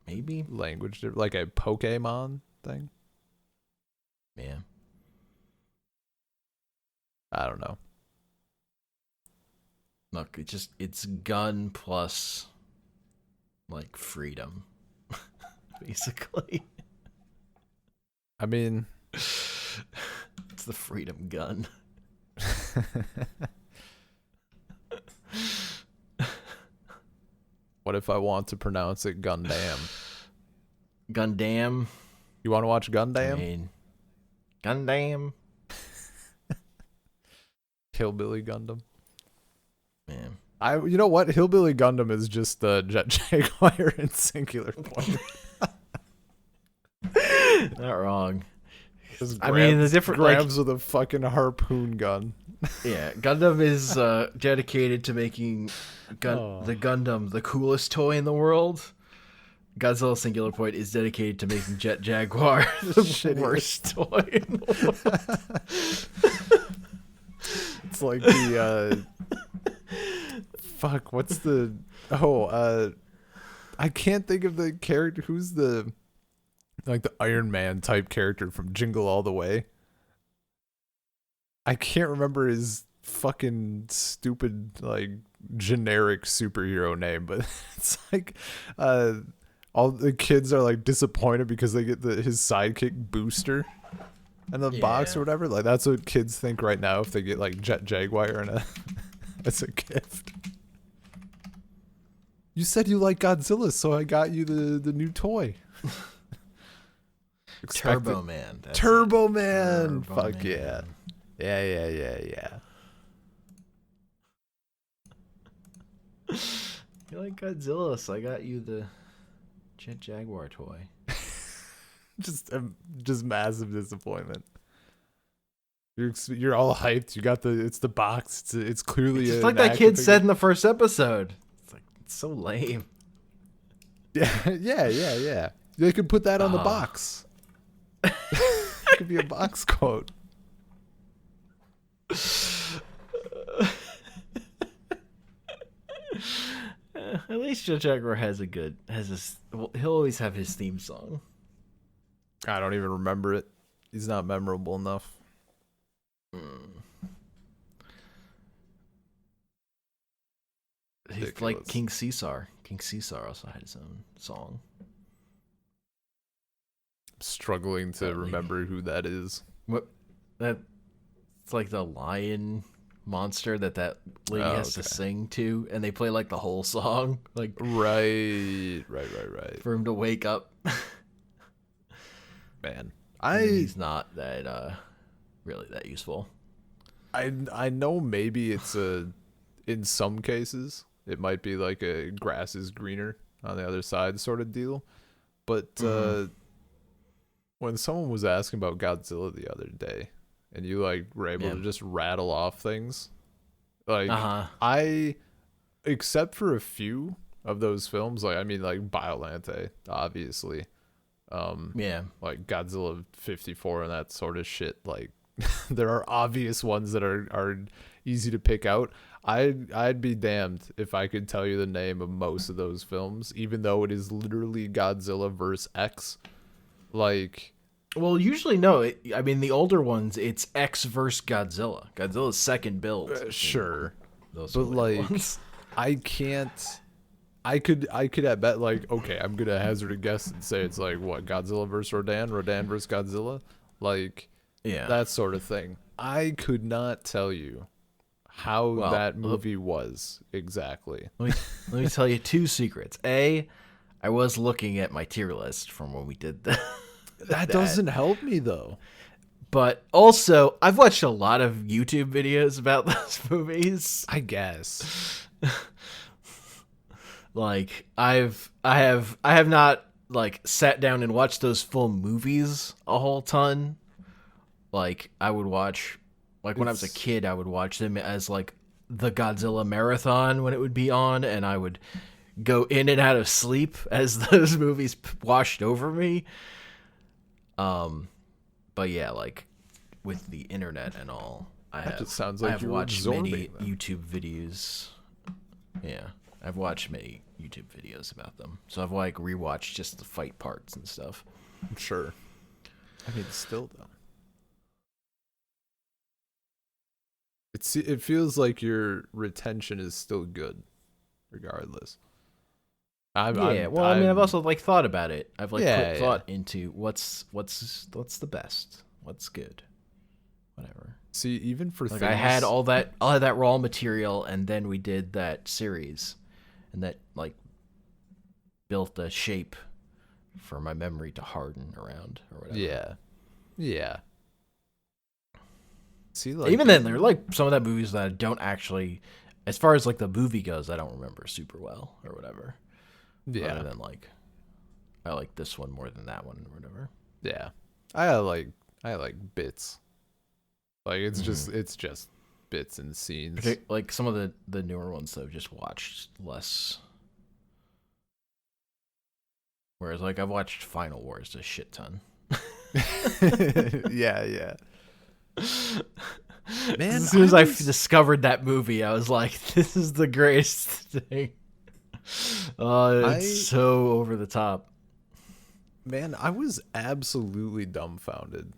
maybe language, like a Pokemon thing? Yeah. I don't know. Look, it's gun plus like freedom, basically. I mean, it's the freedom gun. What if I want to pronounce it Gundam? Gundam. You want to watch Gundam? I mean, Gundam. Hillbilly Gundam. Man. You know what? Hillbilly Gundam is just the Jet Jaguar in Singular Point. Not wrong. I mean, the different grabs like, with a fucking harpoon gun. Yeah, Gundam is dedicated to making the Gundam the coolest toy in the world. Godzilla Singular Point is dedicated to making Jet Jaguar the worst toy in the world. It's like the fuck. What's the I can't think of the character. Who's the like the Iron Man type character from Jingle All the Way? I can't remember his fucking stupid like generic superhero name, but it's like all the kids are like disappointed because they get his sidekick Booster in the box or whatever. Like that's what kids think right now if they get like Jet Jaguar as a gift. You said you like Godzilla, so I got you the new toy. Turbo Man. Turbo Man. Fuck yeah. Yeah. You like Godzilla, so I got you the Jet Jaguar toy. just massive disappointment. You're all hyped. You got it's the box. It's clearly it's like that kid said in the first episode. It's like it's so lame. Yeah. They could put that on the box. It could be a box quote. At least Jet Jaguar he'll always have his theme song. I don't even remember it. He's not memorable enough. He's like King Caesar. King Caesar also had his own song. I'm struggling to remember who that is. What? It's like the lion monster that lady has to sing to, and they play like the whole song, like right for him to wake up. Man, he's not that really that useful. I know maybe it's in some cases it might be like a grass is greener on the other side sort of deal, but when someone was asking about Godzilla the other day, and you like were able to just rattle off things, like I, except for a few of those films, like I mean like Biollante, obviously, like Godzilla 54 and that sort of shit. Like there are obvious ones that are easy to pick out. I'd be damned if I could tell you the name of most of those films, even though it is literally Godzilla versus X. Like, well, usually no. I mean, the older ones, it's X versus Godzilla. Godzilla's second build. Sure, those but like, ones. I can't. I could at bet like, okay, I'm gonna hazard a guess and say it's like what, Godzilla versus Rodan versus Godzilla, like, that sort of thing. I could not tell you how that movie was exactly. Let me tell you two secrets. A, I was looking at my tier list from when we did that. That doesn't help me though. But also, I've watched a lot of YouTube videos about those movies. I guess. Like I have not like sat down and watched those full movies a whole ton. Like I would watch, like when I was a kid, I would watch them as like the Godzilla marathon when it would be on, and I would go in and out of sleep as those movies washed over me. But yeah, like with the internet and all, sounds like I've watched many YouTube videos. Yeah, I've watched many YouTube videos about them. So I've like rewatched just the fight parts and stuff. I'm sure. I mean, still though, it feels like your retention is still good, regardless. I mean, I've also like thought about it. I've like put thought into what's the best, what's good, whatever. See, even for like things... I had all that raw material, and then we did that series, and that like built a shape for my memory to harden around or whatever. Yeah. See, like, even then, there are like some of that movies that I don't actually, as far as like the movie goes, I don't remember super well or whatever. Yeah. Other than like, I like this one more than that one or whatever. Yeah. I like bits. Like it's just bits and scenes. Like some of the newer ones that I've just watched less. Whereas like I've watched Final Wars a shit ton. Yeah. Man, as soon as I discovered that movie, I was like, this is the greatest thing. It's so over the top. Man, I was absolutely dumbfounded.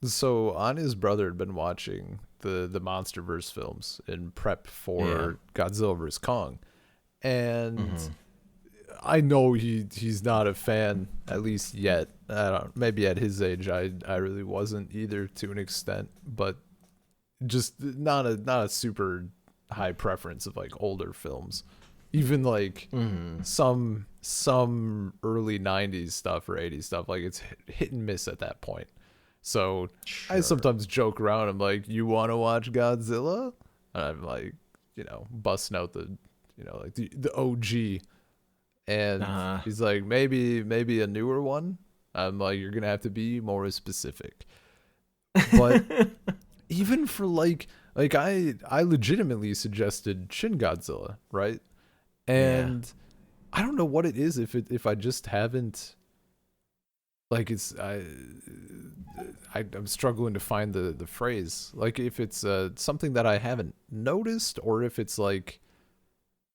So Anya's brother had been watching the MonsterVerse films in prep for Godzilla vs. Kong. And I know he's not a fan, at least yet. I don't, maybe at his age I really wasn't either, to an extent, but just not a super high preference of like older films. Even like some early 90s stuff or 80s stuff, like it's hit and miss at that point. So I sometimes joke around. I'm like, you want to watch Godzilla? And I'm like, busting out the, like the OG. And he's like, maybe a newer one. I'm like, you're going to have to be more specific. But even for like I legitimately suggested Shin Godzilla, right? And I don't know what it is, if I just haven't, like, it's I'm struggling to find the phrase, like if it's something that I haven't noticed, or if it's like,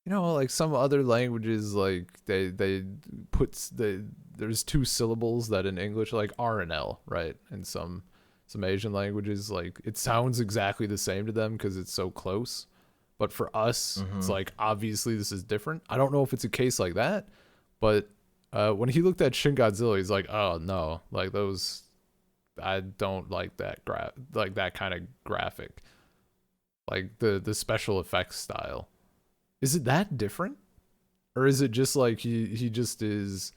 like some other languages, like they put there's two syllables that in English, like R and L, right? And some Asian languages, like it sounds exactly the same to them because it's so close. But for us, it's like, obviously this is different. I don't know if it's a case like that, but when he looked at Shin Godzilla, he's like, oh no, like those, I don't like that like that kind of graphic, like the special effects style. Is it that different? Or is it just like he just is,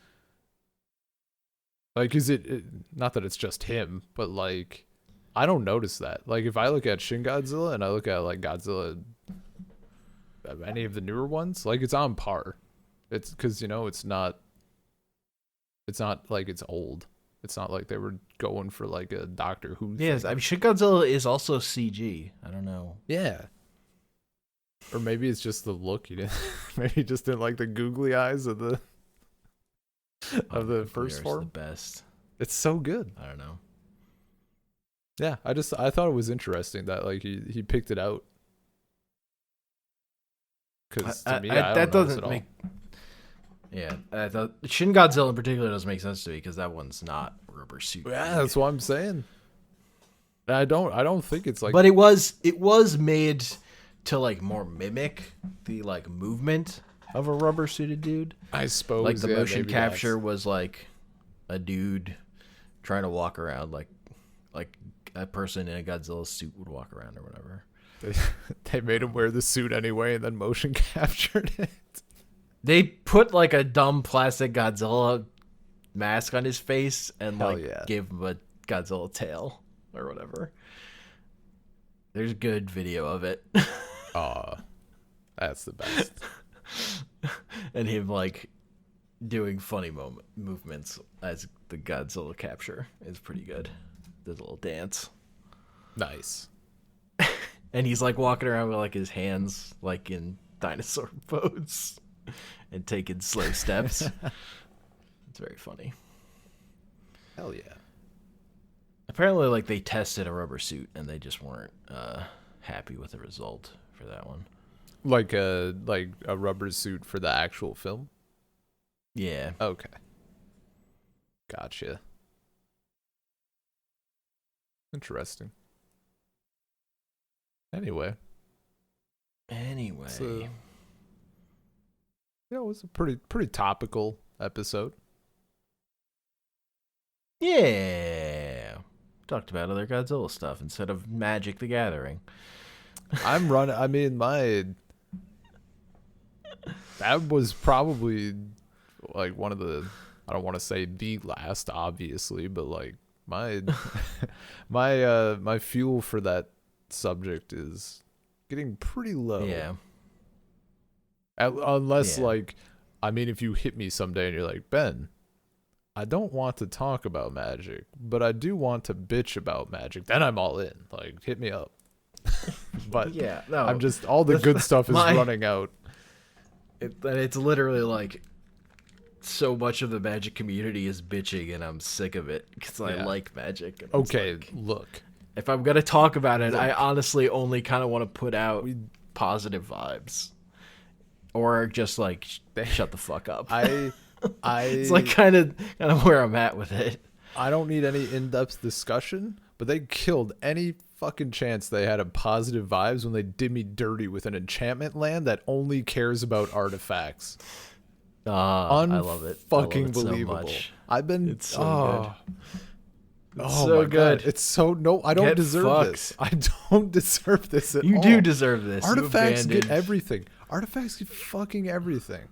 like, is it not that it's just him, but like, I don't notice that. Like if I look at Shin Godzilla and I look at like Godzilla, any of the newer ones, like it's on par. It's because it's not like it's old. It's not like they were going for like a Doctor Who thing. Yes, I mean Shin Godzilla is also CG. I don't know. Yeah. Or maybe it's just the look. Maybe he just didn't like the googly eyes of the first form. The best. It's so good. I don't know. Yeah, I thought it was interesting that like he picked it out. Because to me, that doesn't make. Yeah, I thought Shin Godzilla in particular doesn't make sense to me because that one's not rubber suit. Yeah, that's what I'm saying. I don't think it's like. But it was made to like more mimic the like movement of a rubber suited dude. I suppose like the motion capture was like a dude trying to walk around like a person in a Godzilla suit would walk around or whatever. They made him wear the suit anyway and then motion captured it. They put like a dumb plastic Godzilla mask on his face and Hell like yeah. gave him a Godzilla tail or whatever. There's good video of it. Oh, that's the best. And him like doing funny movements as the Godzilla capture is pretty good. Does a little dance. Nice. And he's like walking around with like his hands like in dinosaur pose and taking slow steps. It's very funny. Hell yeah. Apparently like they tested a rubber suit and they just weren't happy with the result for that one. Like a rubber suit for the actual film? Yeah. Okay. Gotcha. Interesting. Anyway. It was a pretty topical episode. Yeah. Talked about other Godzilla stuff instead of Magic the Gathering. That was probably like one of the, I don't want to say the last, obviously, but like my my fuel for that subject is getting pretty low. Yeah. Unless like, I mean, if you hit me someday and you're like, Ben, I don't want to talk about Magic, but I do want to bitch about Magic, then I'm all in. Like, hit me up. But yeah, no, I'm just, all the good stuff is running out. It's literally like so much of the Magic community is bitching, and I'm sick of it because I like Magic. And okay, like, look. If I'm gonna talk about it, I honestly only kind of want to put out positive vibes, or just like shut the fuck up. It's like kind of where I'm at with it. I don't need any in-depth discussion, but they killed any fucking chance they had of positive vibes when they did me dirty with an enchantment land that only cares about artifacts. I love it. Fucking so believable. much. I've been It's so good. It's so my good. God. It's so no. I don't Get deserve fucked. this. I don't deserve this at all. You do deserve this. Artifacts get everything. Artifacts get fucking everything.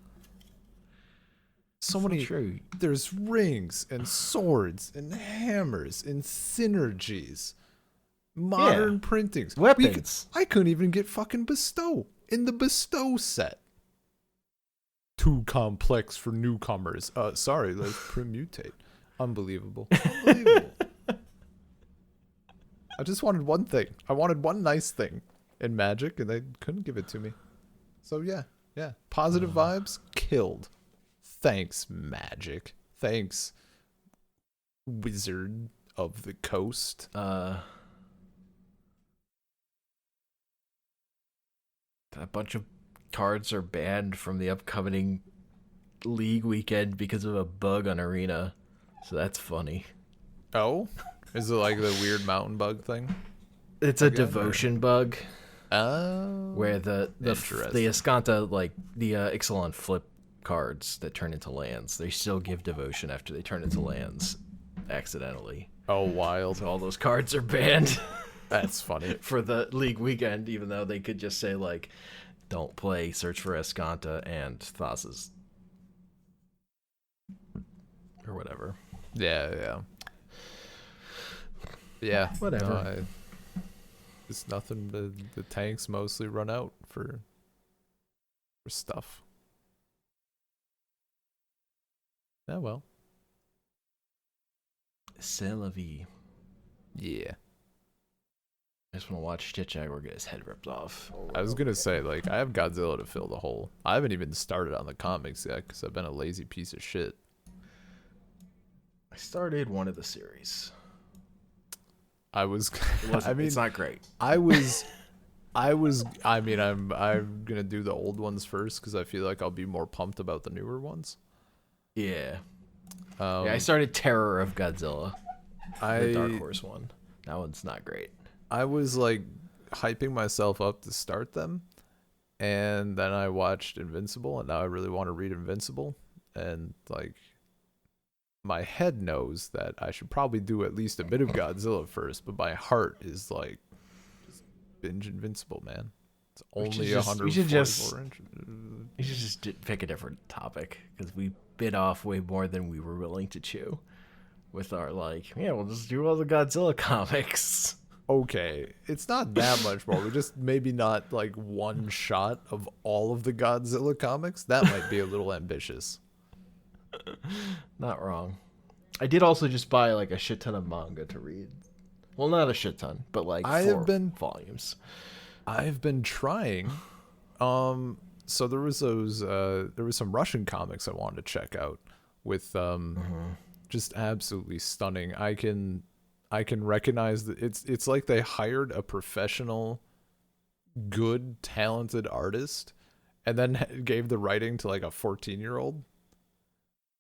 So many. True. There's rings and swords and hammers and synergies. Modern printings. Weapons. I couldn't even get fucking bestow in the bestow set. Too complex for newcomers. Sorry, let's permutate. Unbelievable. Unbelievable. I just wanted one thing. I wanted one nice thing in Magic, and they couldn't give it to me. So yeah. Positive vibes killed. Thanks, Magic. Thanks, Wizard of the Coast. A bunch of cards are banned from the upcoming League weekend because of a bug on Arena. So that's funny. Oh? Is it like the weird mountain bug thing? It's a devotion bug. Oh. Where the Escanta, like the Ixalan flip cards that turn into lands, they still give devotion after they turn into lands accidentally. Oh, wild. So all those cards are banned. That's funny. For the League weekend, even though they could just say like, don't play Search for Escanta and Thassa's. Or whatever. Yeah. Whatever. No, it's nothing. The tanks mostly run out for stuff. Oh well. C'est la vie. Yeah. I just want to watch Stitch Jaguar get his head ripped off. I was gonna say, like, I have Godzilla to fill the hole. I haven't even started on the comics yet because I've been a lazy piece of shit. I started one of the series. It's not great. I'm gonna do the old ones first because I feel like I'll be more pumped about the newer ones. Yeah. I started Terror of Godzilla. The Dark Horse one. That one's not great. I was like hyping myself up to start them, and then I watched Invincible, and now I really want to read Invincible, and like my head knows that I should probably do at least a bit of Godzilla first, but my heart is like, just binge Invincible, man. It's only 144 inches. You should just pick a different topic because we bit off way more than we were willing to chew. With our we'll just do all the Godzilla comics. Okay, it's not that much more. We just maybe not like one shot of all of the Godzilla comics. That might be a little ambitious. Not wrong. I did also just buy like a shit ton of manga to read. Well, not a shit ton, but like four volumes. I've been trying. So there was some Russian comics I wanted to check out with just absolutely stunning. I can recognize that it's like they hired a professional, good, talented artist, and then gave the writing to like a 14-year-old.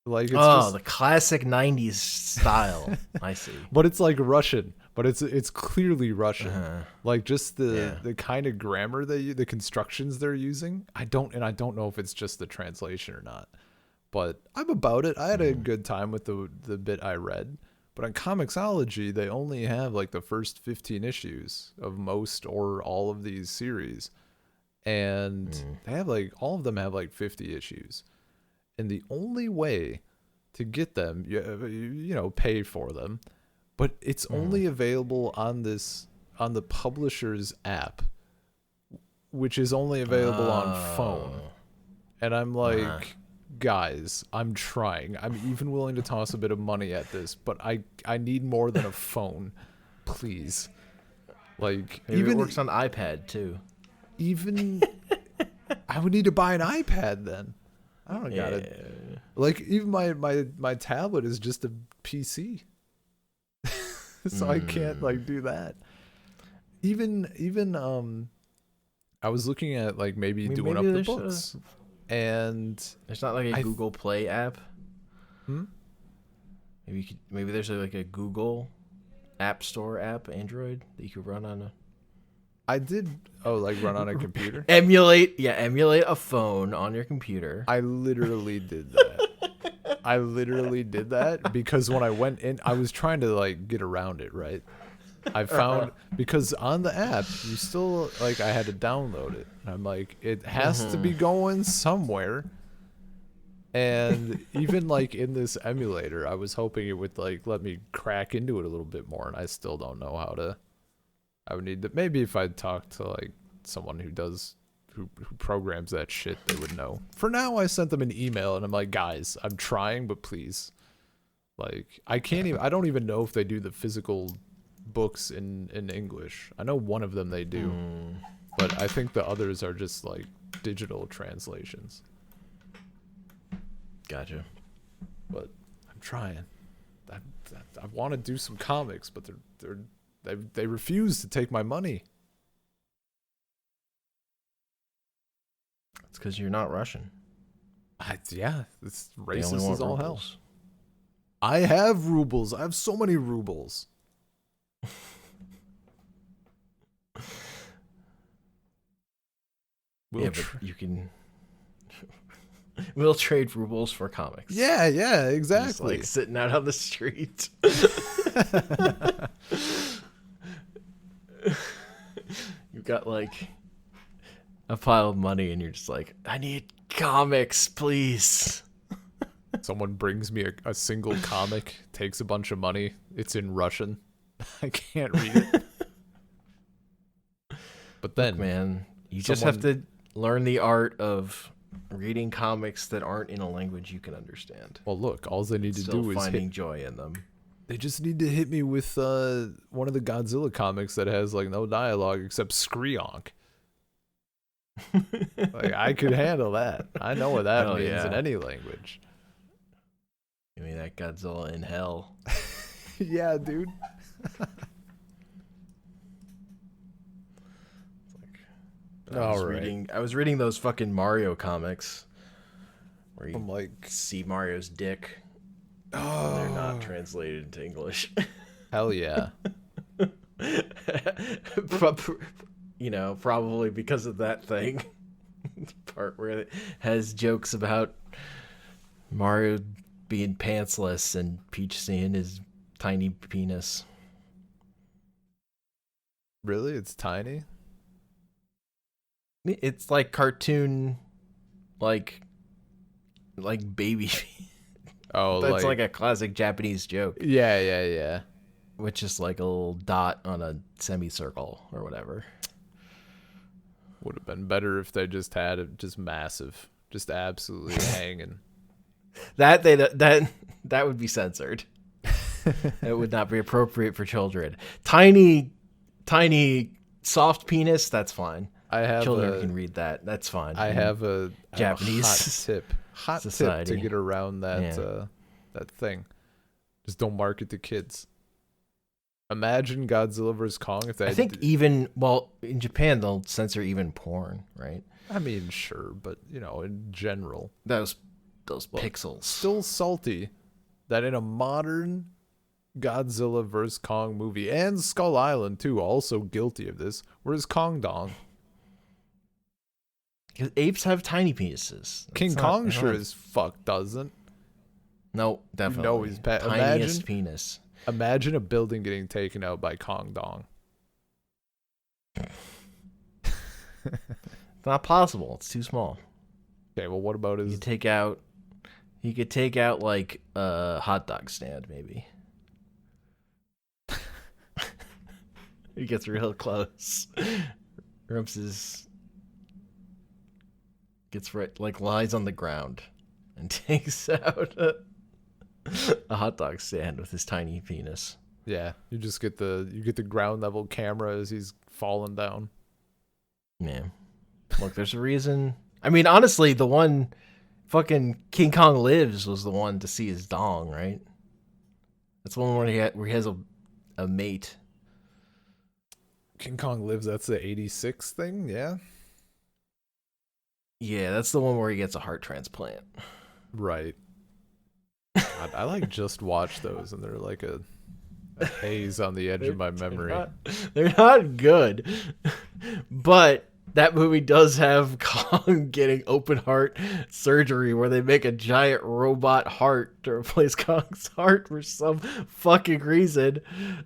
Like it's the classic '90s style. I see, but it's like Russian. But it's clearly Russian. Like just the kind of grammar the constructions they're using. I don't know if it's just the translation or not. But I'm about it. I had a good time with the bit I read. But on Comixology, they only have like the first 15 issues of most or all of these series. And they have like all of them have like 50 issues. And the only way to get them, pay for them, but it's only available on the publisher's app, which is only available on phone. And I'm like, guys, I'm trying. I'm even willing to toss a bit of money at this, but I need more than a phone, please. Like, maybe even it works on iPad too. Even I would need to buy an iPad then. I don't got it. Like even my tablet is just a PC. So I can't like do that. Even I was looking at like maybe doing up the books. And there's not like a Google Play app. Maybe there's like a Google App Store app, Android, that you could run on a. I did. Oh, like run on a computer? Emulate a phone on your computer. I literally did that. I literally did that because when I went in, I was trying to like get around it, right? I found because on the app, you still like I had to download it. And I'm like, it has to be going somewhere. And even like in this emulator, I was hoping it would like let me crack into it a little bit more, and I still don't know how to. I would need to maybe if I'd talk to like someone who programs that shit, they would know. For now, I sent them an email and I'm like, guys, I'm trying, but please, like, I don't even know if they do the physical books in English. I know one of them they do, but I think the others are just like digital translations. Gotcha. But I'm trying. I want to do some comics, but they refuse to take my money. It's because you're not Russian. It's racist as all hell. Rubles. I have rubles. I have so many rubles. But you can. We'll trade rubles for comics. Yeah, exactly. Just like sitting out on the street. You've got like a pile of money and you're just like, I need comics, please. Someone brings me a single comic, takes a bunch of money. It's in Russian. I can't read it. But then, man, you just have to learn the art of reading comics that aren't in a language you can understand. Well, look, all they need to do is finding joy in them. They just need to hit me with one of the Godzilla comics that has like no dialogue except Skreonk. Like I could handle that. I know what that means in any language. Give me that Godzilla in hell. Yeah, dude. I was reading those fucking Mario comics where you see Mario's dick. Oh, they're not translated into English. Hell yeah. Probably because of that thing. Part where it has jokes about Mario being pantsless and Peach seeing his tiny penis. Really? It's tiny? It's like cartoon like baby. Oh, That's like a classic Japanese joke, yeah. which is like a little dot on a semicircle or whatever. Would have been better if they just had it just massive, just absolutely hanging. That would be censored. It would not be appropriate for children. Tiny soft penis, that's fine. Children can read that. That's fine. I have a Japanese hot society. tip to get around that that thing. Just don't market to kids. Imagine Godzilla vs Kong if they. I think in Japan they'll censor even porn, right? I mean, sure, but in general, Those pixels. Still salty that in a modern Godzilla vs Kong movie, and Skull Island too, also guilty of this, whereas Kong Dong. Because apes have tiny penises. King Kong sure as fuck doesn't. No, definitely. He's tiniest penis. Imagine a building getting taken out by Kong Dong. It's not possible. It's too small. Okay, well, what about his? He could take out like a hot dog stand, maybe. He gets real close. Gets right, like lies on the ground and takes out a hot dog stand with his tiny penis. Yeah, you get the ground level camera as he's falling down. Yeah. Look, there's a reason. I mean, honestly, the one fucking King Kong Lives was the one to see his dong, right? That's the one where he has a mate. King Kong Lives, that's the 86 thing, yeah? Yeah, that's the one where he gets a heart transplant. Right. God, I like just watched those, and they're like a haze on the edge of my memory. They're not good, but that movie does have Kong getting open heart surgery where they make a giant robot heart to replace Kong's heart for some fucking reason.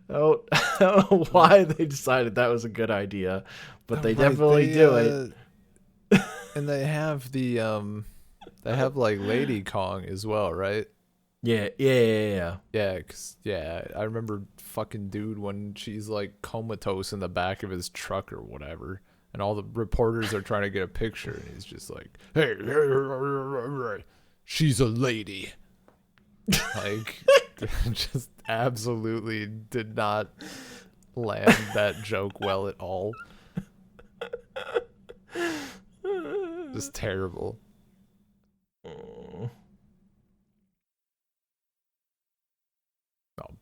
I don't know why they decided that was a good idea, but they definitely do it. And they have like Lady Kong as well, right? Yeah. Yeah, I remember fucking dude when she's like comatose in the back of his truck or whatever, and all the reporters are trying to get a picture, and he's just like, "Hey, she's a lady." Like, just absolutely did not land that joke well at all. Just terrible. No,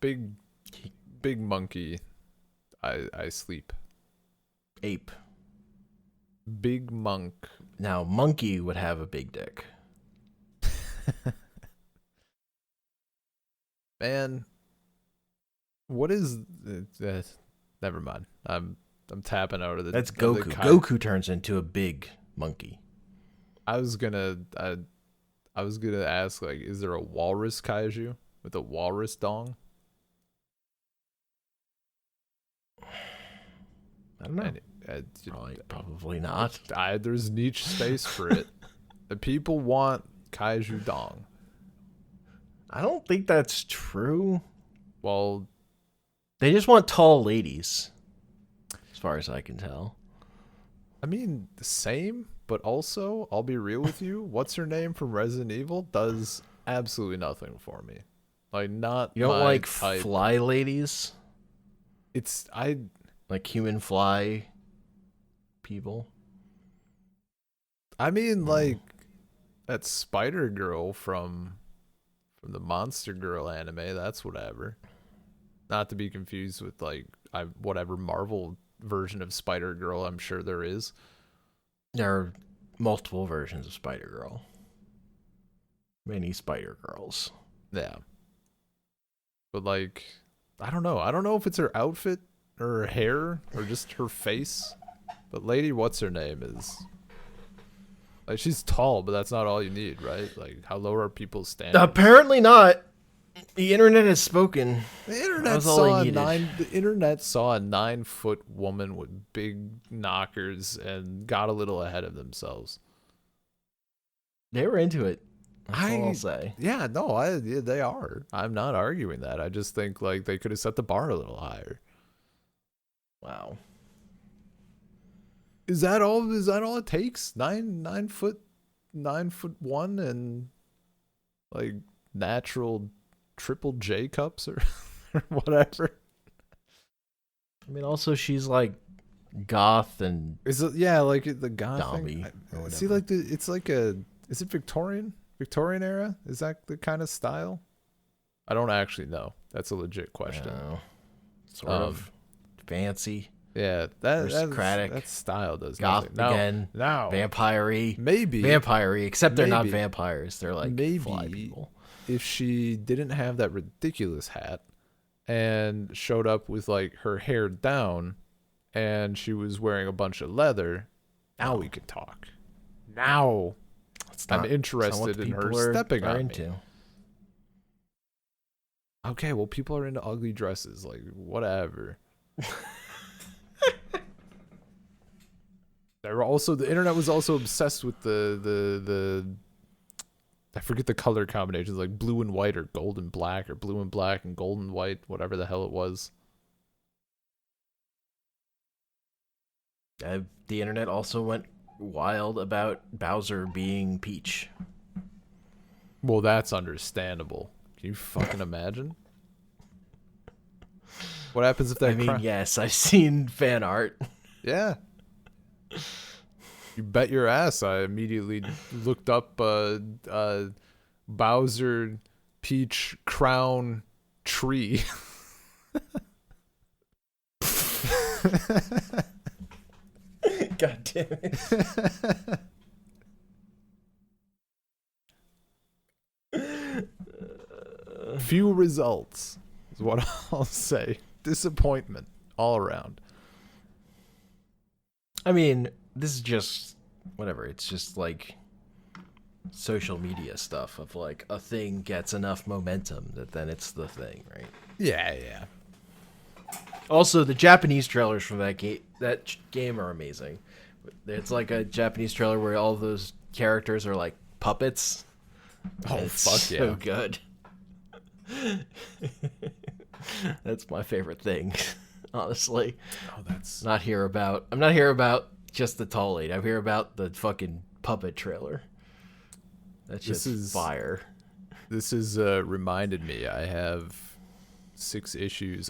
big monkey. I sleep. Ape. Big monk. Now, monkey would have a big dick. Man, what is? Never mind. I'm tapping out of the. That's Goku. Goku turns into a big monkey. I was gonna ask, like, is there a walrus kaiju with a walrus dong? I don't know. Probably not. There's niche space for it. The people want kaiju dong. I don't think that's true. Well, they just want tall ladies, as far as I can tell. I mean, the same, but also, I'll be real with you. What's her name from Resident Evil does absolutely nothing for me. Like, not you don't my like type. Fly ladies. I like human fly people. I mean, like that Spider Girl from the Monster Girl anime. That's whatever. Not to be confused with like whatever Marvel version of Spider Girl I'm sure there is. There are multiple versions of Spider Girl. Many Spider Girls. Yeah. But like, I don't know. I don't know if it's her outfit or her hair or just her face. But Lady What's Her Name is like, she's tall, but that's not all you need, right? Like, how low are people's standards? Apparently not. The internet has spoken. The internet saw a 9-foot woman with big knockers and got a little ahead of themselves. They were into it. That's all I'll say. Yeah, no, yeah, they are. I'm not arguing that. I just think like they could have set the bar a little higher. Wow. Is that all? Is that all it takes? 9'1" and like natural triple J cups or whatever. I mean, also she's like goth and Is it like the goth zombie thing? or whatever. See, like it's like a. Is it Victorian era? Is that the kind of style? I don't actually know. That's a legit question. Sort of fancy. Yeah, aristocratic. That style does Goth nothing. again. No, Vampire-y. maybe Vampire-y, except they're not Maybe. vampires. They're like Maybe. fly people. if she didn't have that ridiculous hat and showed up with like her hair down and she was wearing a bunch of leather, now we could talk. Now I'm interested in her stepping on me. Okay, well, people are into ugly dresses, like whatever. The internet was also obsessed with the I forget the color combinations, like blue and white or gold and black or blue and black and gold and white, whatever the hell it was. The internet also went wild about Bowser being Peach. Well, that's understandable. Can you fucking imagine? What happens if that? I mean, yes, I've seen fan art. Yeah. You bet your ass I immediately looked up Bowser Peach crown tree. God damn it. Few results is what I'll say. Disappointment all around. I mean, this is just whatever. It's just like social media stuff of like a thing gets enough momentum that then it's the thing, right? Yeah. Also, the Japanese trailers from that game are amazing. It's like a Japanese trailer where all those characters are like puppets. Oh, it's fuck yeah. so good. That's my favorite thing, honestly. Oh, that's I'm not here about just the tall lady. I'm here about the fucking puppet trailer. That's just fire. This is reminded me I have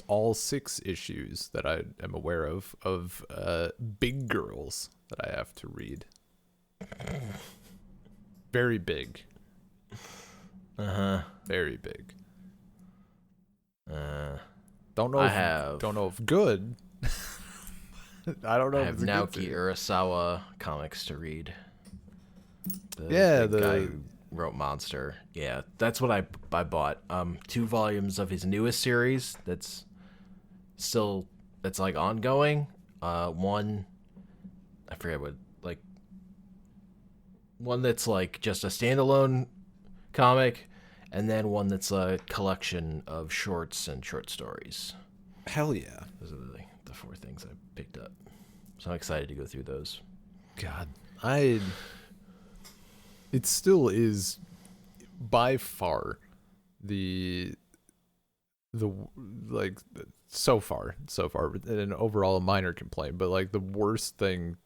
all 6 issues that I am aware of Big Girls that I have to read. Very big. Very big. Don't know if good. I don't know. I have Naoki Urasawa comics to read. The guy who wrote Monster. Yeah, that's what I bought. 2 volumes of his newest series that's like ongoing. One, I forget what, like one that's like just a standalone comic, and then one that's a collection of shorts and short stories. Hell yeah. Those are the 4 things I picked up. So I'm excited to go through those. God, it still is by far the like so far and overall a minor complaint, but like the worst thing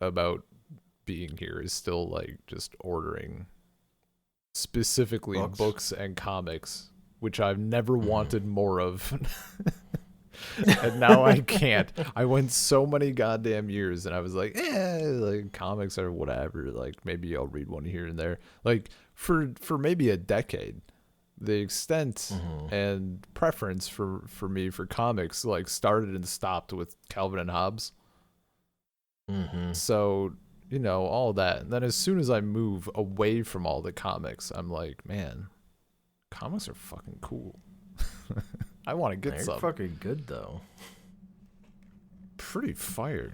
about being here is still like just ordering specifically books and comics, which I've never wanted more of. And now I can't. I went so many goddamn years and I was like, like comics or whatever, like maybe I'll read one here and there. Like for maybe a decade, the extent and preference for me for comics like started and stopped with Calvin and Hobbes. So, all that. And then as soon as I move away from all the comics, I'm like, man, comics are fucking cool. I want to get some. They're fucking good though. Pretty fired.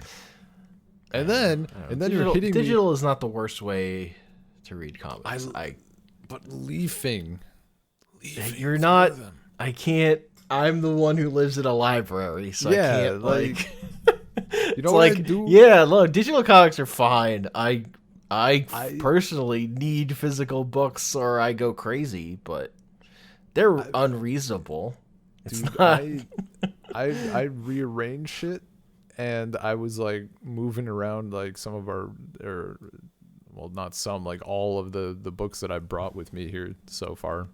And then you're hitting digital is not the worst way to read comics. But leafing. You're not. I can't. I'm the one who lives in a library, so I can't like. You know what I do? Yeah, look, digital comics are fine. I I personally need physical books or I go crazy, but they're unreasonable. It's dude, not. I rearranged shit, and I was like moving around like some of or well, not some, like all of the books that I brought with me here so far,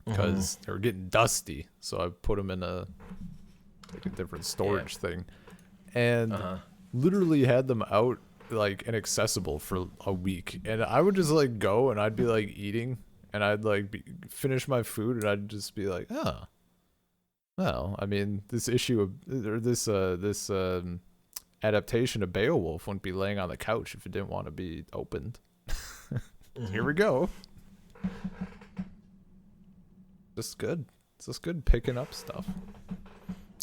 because they were getting dusty. So I put them in a different storage thing, and literally had them out like inaccessible for a week. And I would just like go and I'd be like eating, and I'd like finish my food, and I'd just be like, oh, well, I mean, this issue of or this adaptation of Beowulf wouldn't be laying on the couch if it didn't want to be opened. Here we go. Just good. It's just good picking up stuff.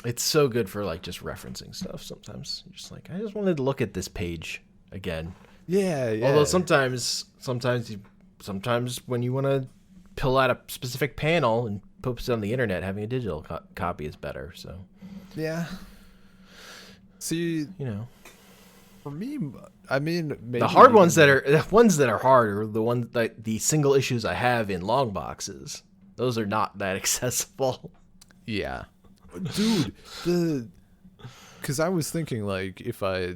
It's so good for like just referencing stuff. Sometimes you're just like, I just wanted to look at this page again. Yeah. Although sometimes when you want to pull out a specific panel and post it on the internet, having a digital copy is better. So yeah. See, for me, I mean, maybe the hard ones that are hard are the ones that the single issues I have in long boxes. Those are not that accessible. Yeah, dude. Because I was thinking like if I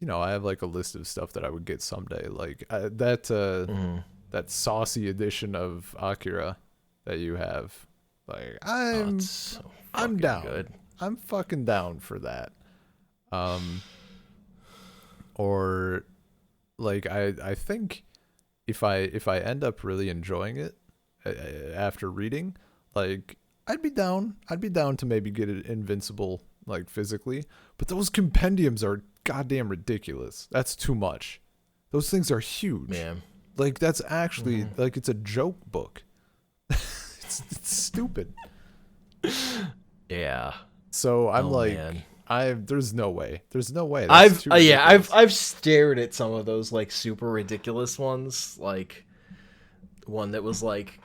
have like a list of stuff that I would get someday, like that saucy edition of Akira that you have. Like I'm down. Good. I'm fucking down for that. Or like I think if I end up really enjoying it after reading, like I'd be down to maybe get it Invincible like physically, but those compendiums are goddamn ridiculous. That's too much. Those things are huge. Man. Like that's actually like it's a joke book. it's stupid. Yeah. So I'm there's no way. I've stared at some of those like super ridiculous ones, like one that was like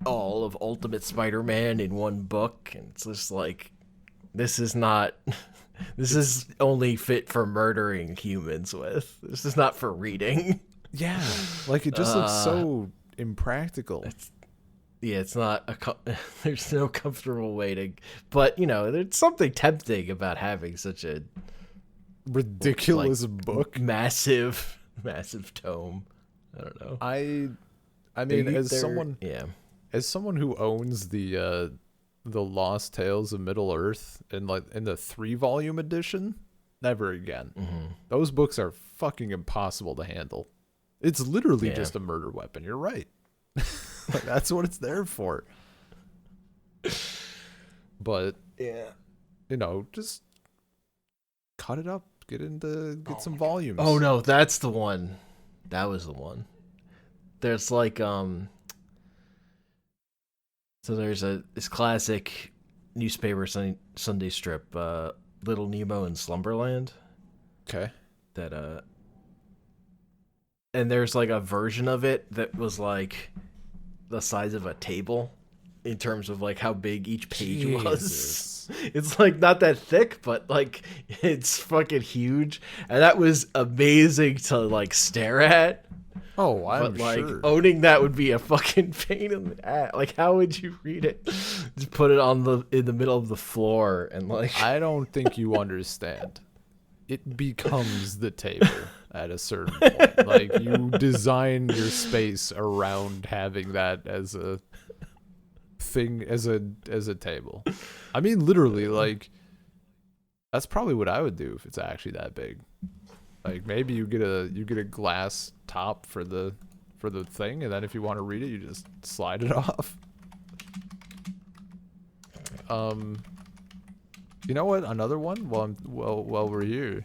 all of Ultimate Spider-Man in one book, and it's just like this is only fit for murdering humans with. This is not for reading. Yeah, like it just looks so impractical. It's not there's no comfortable way to, but there's something tempting about having such a ridiculous book, massive tome. I don't know. I mean, as someone who owns the Lost Tales of Middle Earth in the 3-volume edition, never again. Those books are fucking impossible to handle. It's literally just a murder weapon. You're right. Like, that's what it's there for. But just cut it up, get some volumes. Oh no, that's the one. That was the one. There's like so there's this classic newspaper Sunday strip, Little Nemo in Slumberland. Okay. That and there's like a version of it that was like the size of a table in terms of like how big each page was. It's like not that thick, but like it's fucking huge, and that was amazing to like stare at. Oh, I'm like sure. Owning that would be a fucking pain in the ass. Like, how would you read it? Just put it in the middle of the floor and like. I don't think you understand. It becomes the table at a certain point. Like you design your space around having that as a thing, as a table. I mean, literally, like that's probably what I would do if it's actually that big. Like maybe you get a glass top for the thing, and then if you want to read it, you just slide it off. You know what? Another one. While we're here,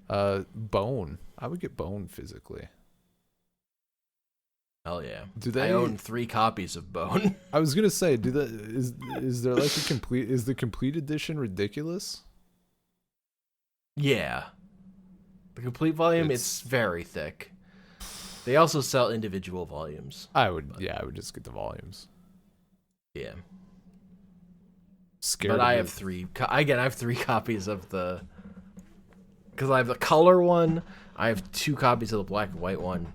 Bone. I would get Bone physically. Hell yeah! I own 3 copies of Bone. I was gonna say, is there like a complete? Is the complete edition ridiculous? Yeah, the complete volume. It's very thick. They also sell individual volumes. I would just get the volumes. Yeah. Scared. But I have 3. Again, I have 3 copies of the. Because I have the color one, I have 2 copies of the black and white one.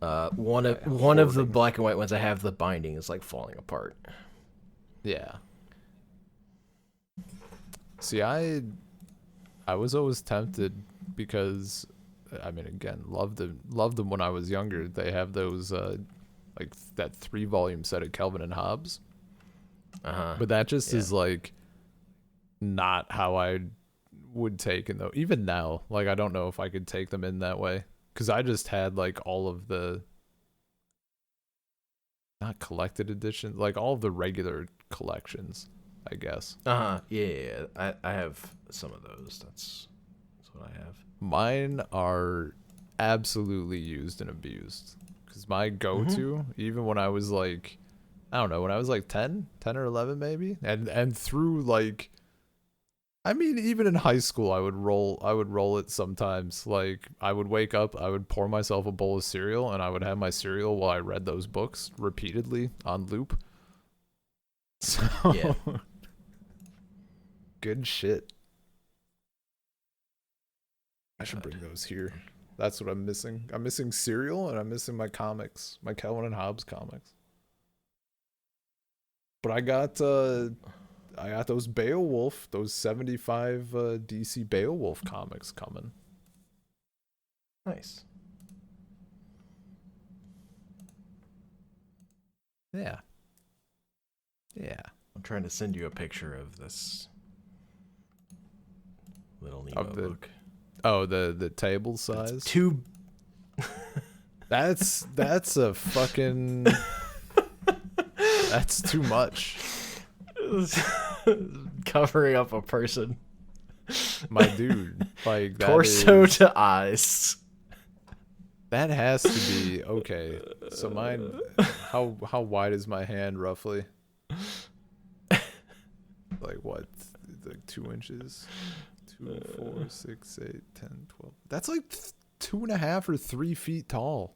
One of the black and white ones I have, the binding is like falling apart. Yeah. See, I was always tempted because, I mean, again, loved them when I was younger. They have those like that 3-volume set of Calvin and Hobbes. But that just is like not how I would take it though. Even now, like I don't know if I could take them in that way, because I just had like all of the not collected editions, like all of the regular collections, I guess. Yeah. I have some of those. That's what I have. Mine are absolutely used and abused, because my go-to, even when I was like, I don't know, when I was like 10 or 11 maybe, and through like, I mean, even in high school, I would roll it sometimes. Like, I would wake up, I would pour myself a bowl of cereal, and I would have my cereal while I read those books repeatedly on loop. So, yeah. Good shit. I should bring those here. That's what I'm missing. I'm missing cereal, and I'm missing my comics, my Calvin and Hobbes comics. But I got those Beowulf, those 75 DC Beowulf comics coming. Nice. Yeah. I'm trying to send you a picture of this little Nemo book. Oh, the table size? It's too... That's a fucking... That's too much. Covering up a person. My dude. Like, that torso to eyes. That has to be... Okay. So mine... How wide is my hand, roughly? Like, what? Like 2 inches? 2, 4, 6, 8, 10, 12. That's like 2.5 or 3 feet tall.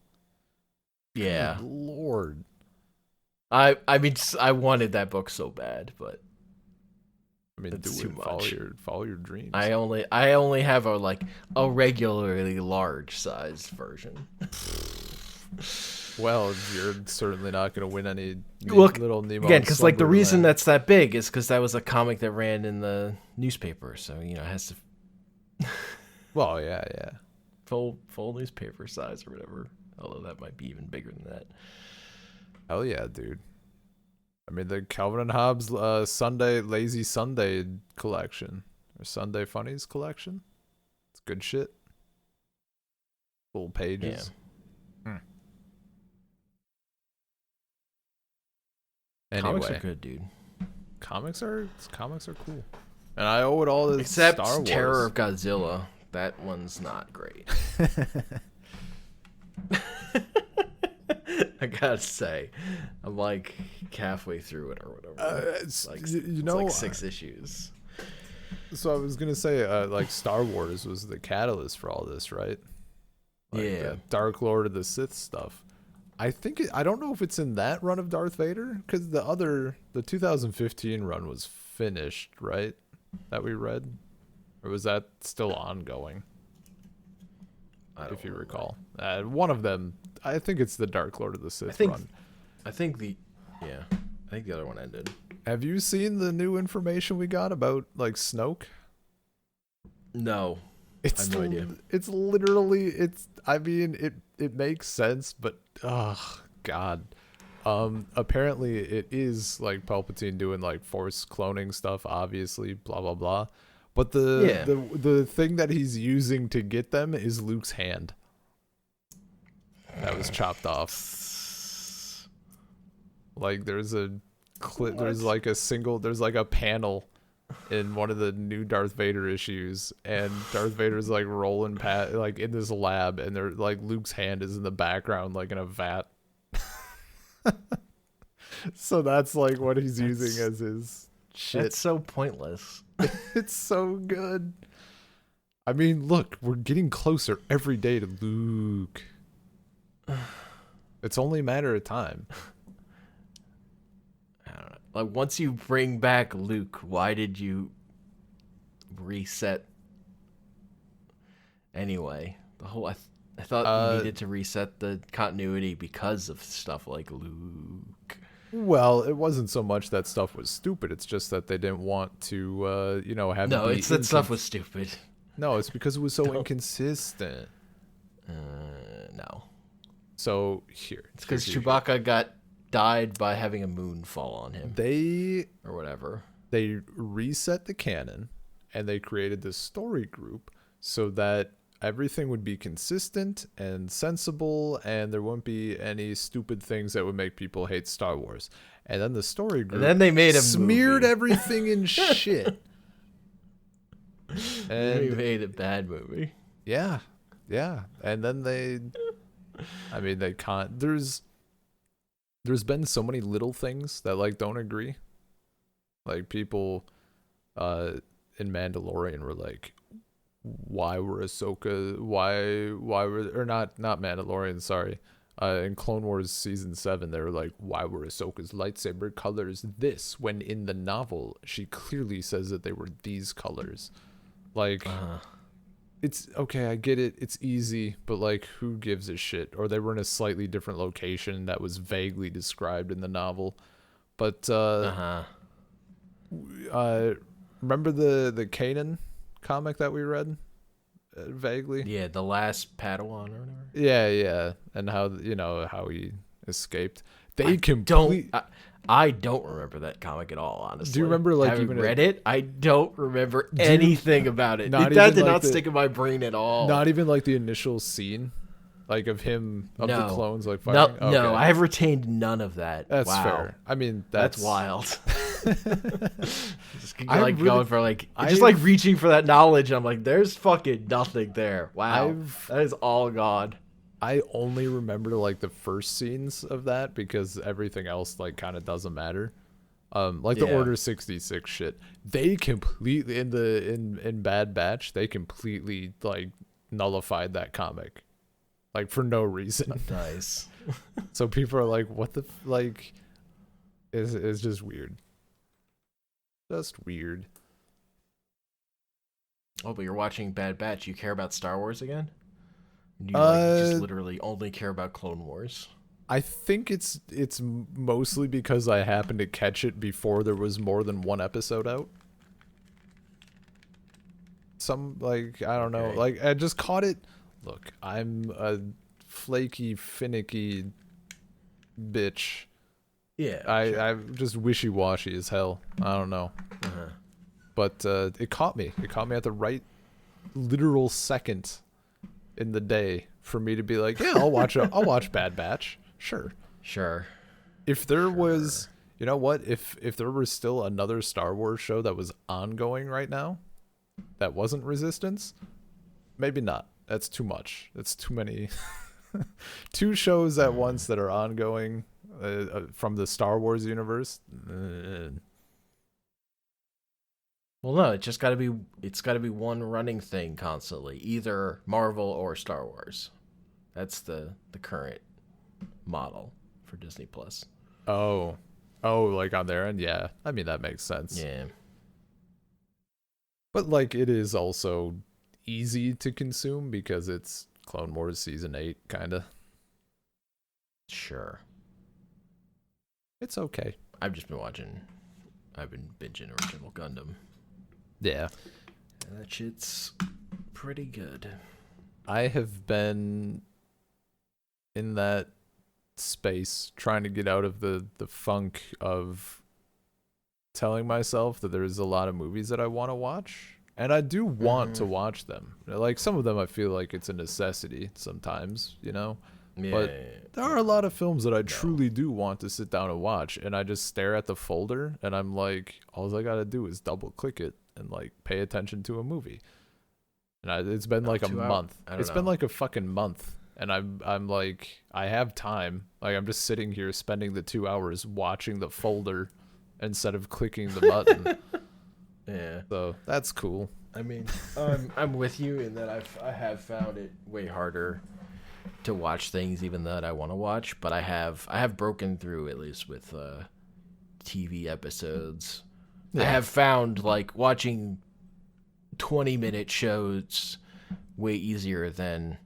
Yeah. Good Lord. I mean, I wanted that book so bad, but I mean, it's do too it. much. Follow your dreams. I only have a regularly large size version. Well, you're certainly not going to win any little Nemo. Again, because like the reason that's that big is because that was a comic that ran in the newspaper, so it has to. Well, yeah. Full newspaper size or whatever. Although that might be even bigger than that. Hell yeah, dude. I mean, the Calvin and Hobbes Lazy Sunday collection, or Sunday Funnies collection. It's good shit. Little pages. Yeah. Anyway, comics are good, dude. Comics are cool, and I owe it all to Except Star Wars. Terror of Godzilla. That one's not great. I gotta say, I'm like halfway through it or whatever. It's like 6 issues. So I was gonna say, like Star Wars was the catalyst for all this, right? Like the Dark Lord of the Sith stuff. I don't know if it's in that run of Darth Vader, because the 2015 run was finished, right? That we read, or was that still ongoing? If you recall, one of them. I think it's the Dark Lord of the Sith run. I think the other one ended. Have you seen the new information we got about like Snoke? No, I have no idea. It's literally I mean, it makes sense, but oh god. Apparently it is like Palpatine doing like Force cloning stuff, obviously, blah blah blah. But the thing that he's using to get them is Luke's hand. That was chopped off. Like there's a clip, there's like a panel in one of the new Darth Vader issues, and Darth Vader's like rolling like in this lab, and they're like Luke's hand is in the background like in a vat. So that's like what he's using as his shit. That's so pointless. It's so good. I mean, look, we're getting closer every day to Luke. It's only a matter of time. I don't know. Like, once you bring back Luke, why did you reset anyway? I thought you Uh, needed to reset the continuity because of stuff like Luke. well, it wasn't so much that stuff was stupid. It's just that they didn't want to, have it No, be. it's that stuff was stupid. No, it's because it was so Don't- inconsistent. No. So here, It's because here. Chewbacca died by having a moon fall on him or whatever. They reset the canon, and they created this story group so that everything would be consistent and sensible, and there wouldn't be any stupid things that would make people hate Star Wars. And then the story group And then they made a smeared movie. everything in shit. And we And made a bad movie. yeah, and then they can't. There's been so many little things that like don't agree. Like people in Mandalorian were like, why were Ahsoka why were, or not Mandalorian, sorry. In Clone Wars season 7, they were like, why were Ahsoka's lightsaber colors this when in the novel she clearly says that they were these colors? Like it's okay, I get it, it's easy, but like who gives a shit? Or they were in a slightly different location that was vaguely described in the novel. But remember the Kanan comic that we read vaguely? Yeah, the last Padawan or whatever. Yeah, and how he escaped. I don't remember that comic at all, honestly. Do you remember, like, having even read it? I don't remember anything about it. Not That even, did like, not stick in my brain at all. Not even like the initial scene, like of him the clones like No, fighting. no, I have retained none of that. That's wow. fair. I mean, that's wild. Just I'm going for like reaching for that knowledge. I'm like, there's fucking nothing there. Wow, that is all gone. I only remember like the first scenes of that because everything else like kind of doesn't matter. The Order 66 shit, they completely in Bad Batch, they completely like nullified that comic, like for no reason. Nice. So people are like, what the like? It's just weird. Just weird. Oh, but you're watching Bad Batch. You care about Star Wars again? Do you just literally only care about Clone Wars? I think it's mostly because I happened to catch it before there was more than one episode out. I don't know, like I just caught it. Look, I'm a flaky, finicky bitch. Yeah. I'm just wishy-washy as hell. I don't know. But it caught me. It caught me at the right literal second in the day for me to be like, yeah, I'll watch Bad Batch. Sure. If there was, you know what? If there was still another Star Wars show that was ongoing right now, that wasn't Resistance, maybe not. That's too much. That's too many. 2 shows at once that are ongoing from the Star Wars universe. Well, no, it's got to be one running thing constantly, either Marvel or Star Wars. That's the current model for Disney Plus. Oh, like on their end, yeah. I mean, that makes sense. Yeah. But like, it is also easy to consume because it's Clone Wars season 8, kind of. Sure. It's okay. I've been binging Original Gundam. Yeah. And that shit's pretty good. I have been in that space trying to get out of the funk of telling myself that there's a lot of movies that I want to watch, and I do want to watch them. Like, some of them I feel like it's a necessity sometimes, Yeah. But there are a lot of films that I truly do want to sit down and watch, and I just stare at the folder and I'm like, all I gotta do is double click it and like pay attention to a movie. And it's been like a month. It's been like a fucking month. And I'm like, I have time. Like, I'm just sitting here spending the 2 hours watching the folder instead of clicking the button. Yeah. So that's cool. I mean, I'm with you in that I have found it way harder to watch things even that I want to watch, but I have broken through, at least with TV episodes. Yeah. I have found like watching 20-minute shows way easier than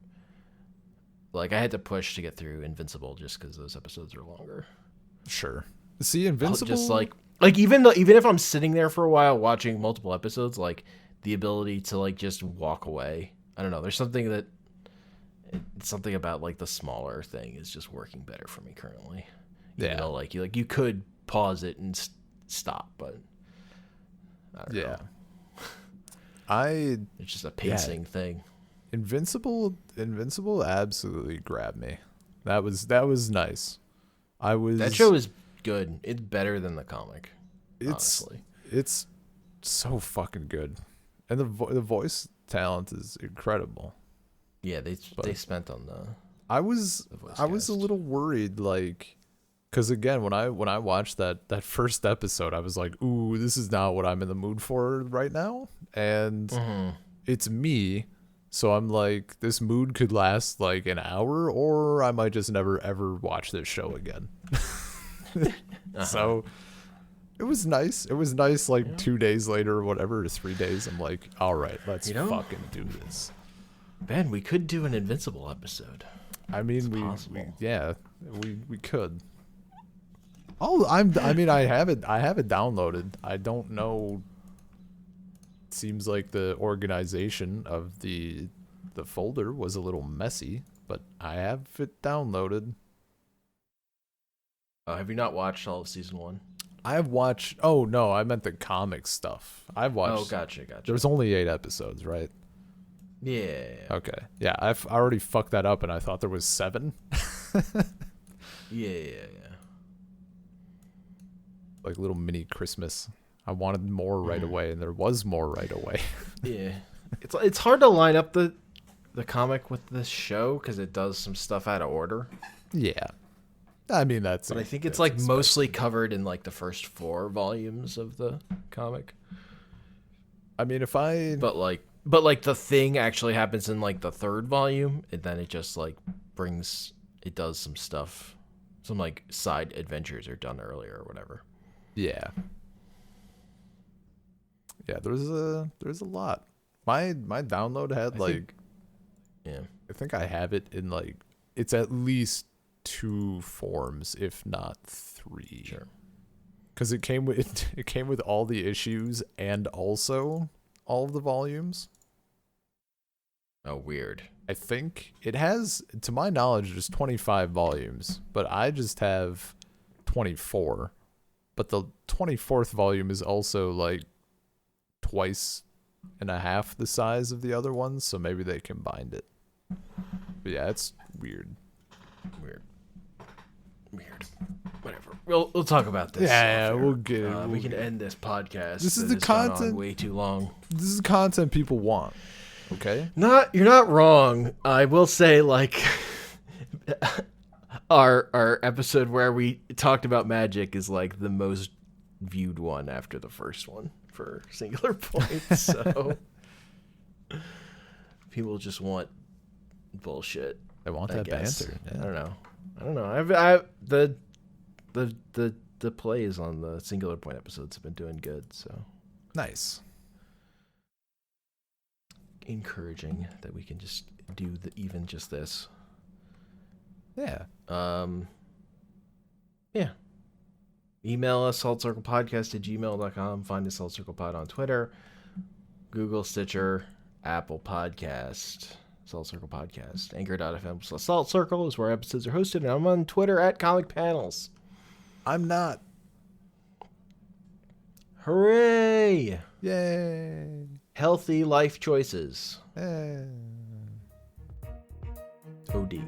Like, I had to push to get through Invincible just because those episodes are longer. Sure. See, Invincible. Just like even if I'm sitting there for a while watching multiple episodes, like the ability to like just walk away. I don't know. There's something about like the smaller thing is just working better for me currently. Even though, like you could pause it and stop, but I don't know. It's just a pacing thing. Invincible absolutely grabbed me. That was nice. That show is good. It's better than the comic. Honestly. It's so fucking good, and the voice talent is incredible. Yeah, they spent on the. I was a little worried, like, because again, when I watched that first episode, I was like, ooh, this is not what I'm in the mood for right now, and it's me. So I'm like, this mood could last like an hour, or I might just never ever watch this show again. So it was nice. It was nice. Like 2 days later, or whatever, or 3 days. I'm like, all right, let's fucking do this. Ben, we could do an Invincible episode. I mean, we could. Oh, I have it downloaded. I don't know. Seems like the organization of the folder was a little messy, but I have it downloaded. Have you not watched all of season 1? I have watched. Oh no, I meant the comic stuff. I've watched. Oh, gotcha. There was only 8 episodes, right? Yeah. Okay. Yeah, I already fucked that up, and I thought there was 7. Yeah. Like little mini Christmas. I wanted more right away, and there was more right away. Yeah, it's hard to line up the comic with this show because it does some stuff out of order. Yeah, I mean I think it's like mostly covered in like the first 4 volumes of the comic. I mean, but like the thing actually happens in like the 3rd volume, and then it just like does some stuff, some like side adventures are done earlier or whatever. Yeah. Yeah, there's a lot. My download had I think I have it in like, it's at least 2 forms, if not 3. Sure. Because it came with all the issues and also all of the volumes. Oh, weird. I think it has, to my knowledge, there's 25 volumes, but I just have 24. But the 24th volume is also like twice and a half the size of the other ones, so maybe they combined it. But yeah, it's weird. Whatever. We'll talk about this. Yeah, we'll get it. We can end this podcast. This is the content. Way too long. This is content people want. Okay. You're not wrong. I will say, like, our episode where we talked about magic is like the most viewed one after the first one for Singular Point. So people just want bullshit. They want that banter. Yeah. I don't know. The plays on the Singular Point episodes have been doing good. So nice. Encouraging that we can just do even just this. Yeah. Yeah. Email us saltcirclepodcast@gmail.com. Find us Salt Circle Pod on Twitter, Google, Stitcher, Apple Podcast, Salt Circle Podcast, Anchor.fm. Salt Circle is where episodes are hosted, and I'm on Twitter @ComicPanels. I'm not. Hooray! Yay! Healthy life choices. Hey. OD.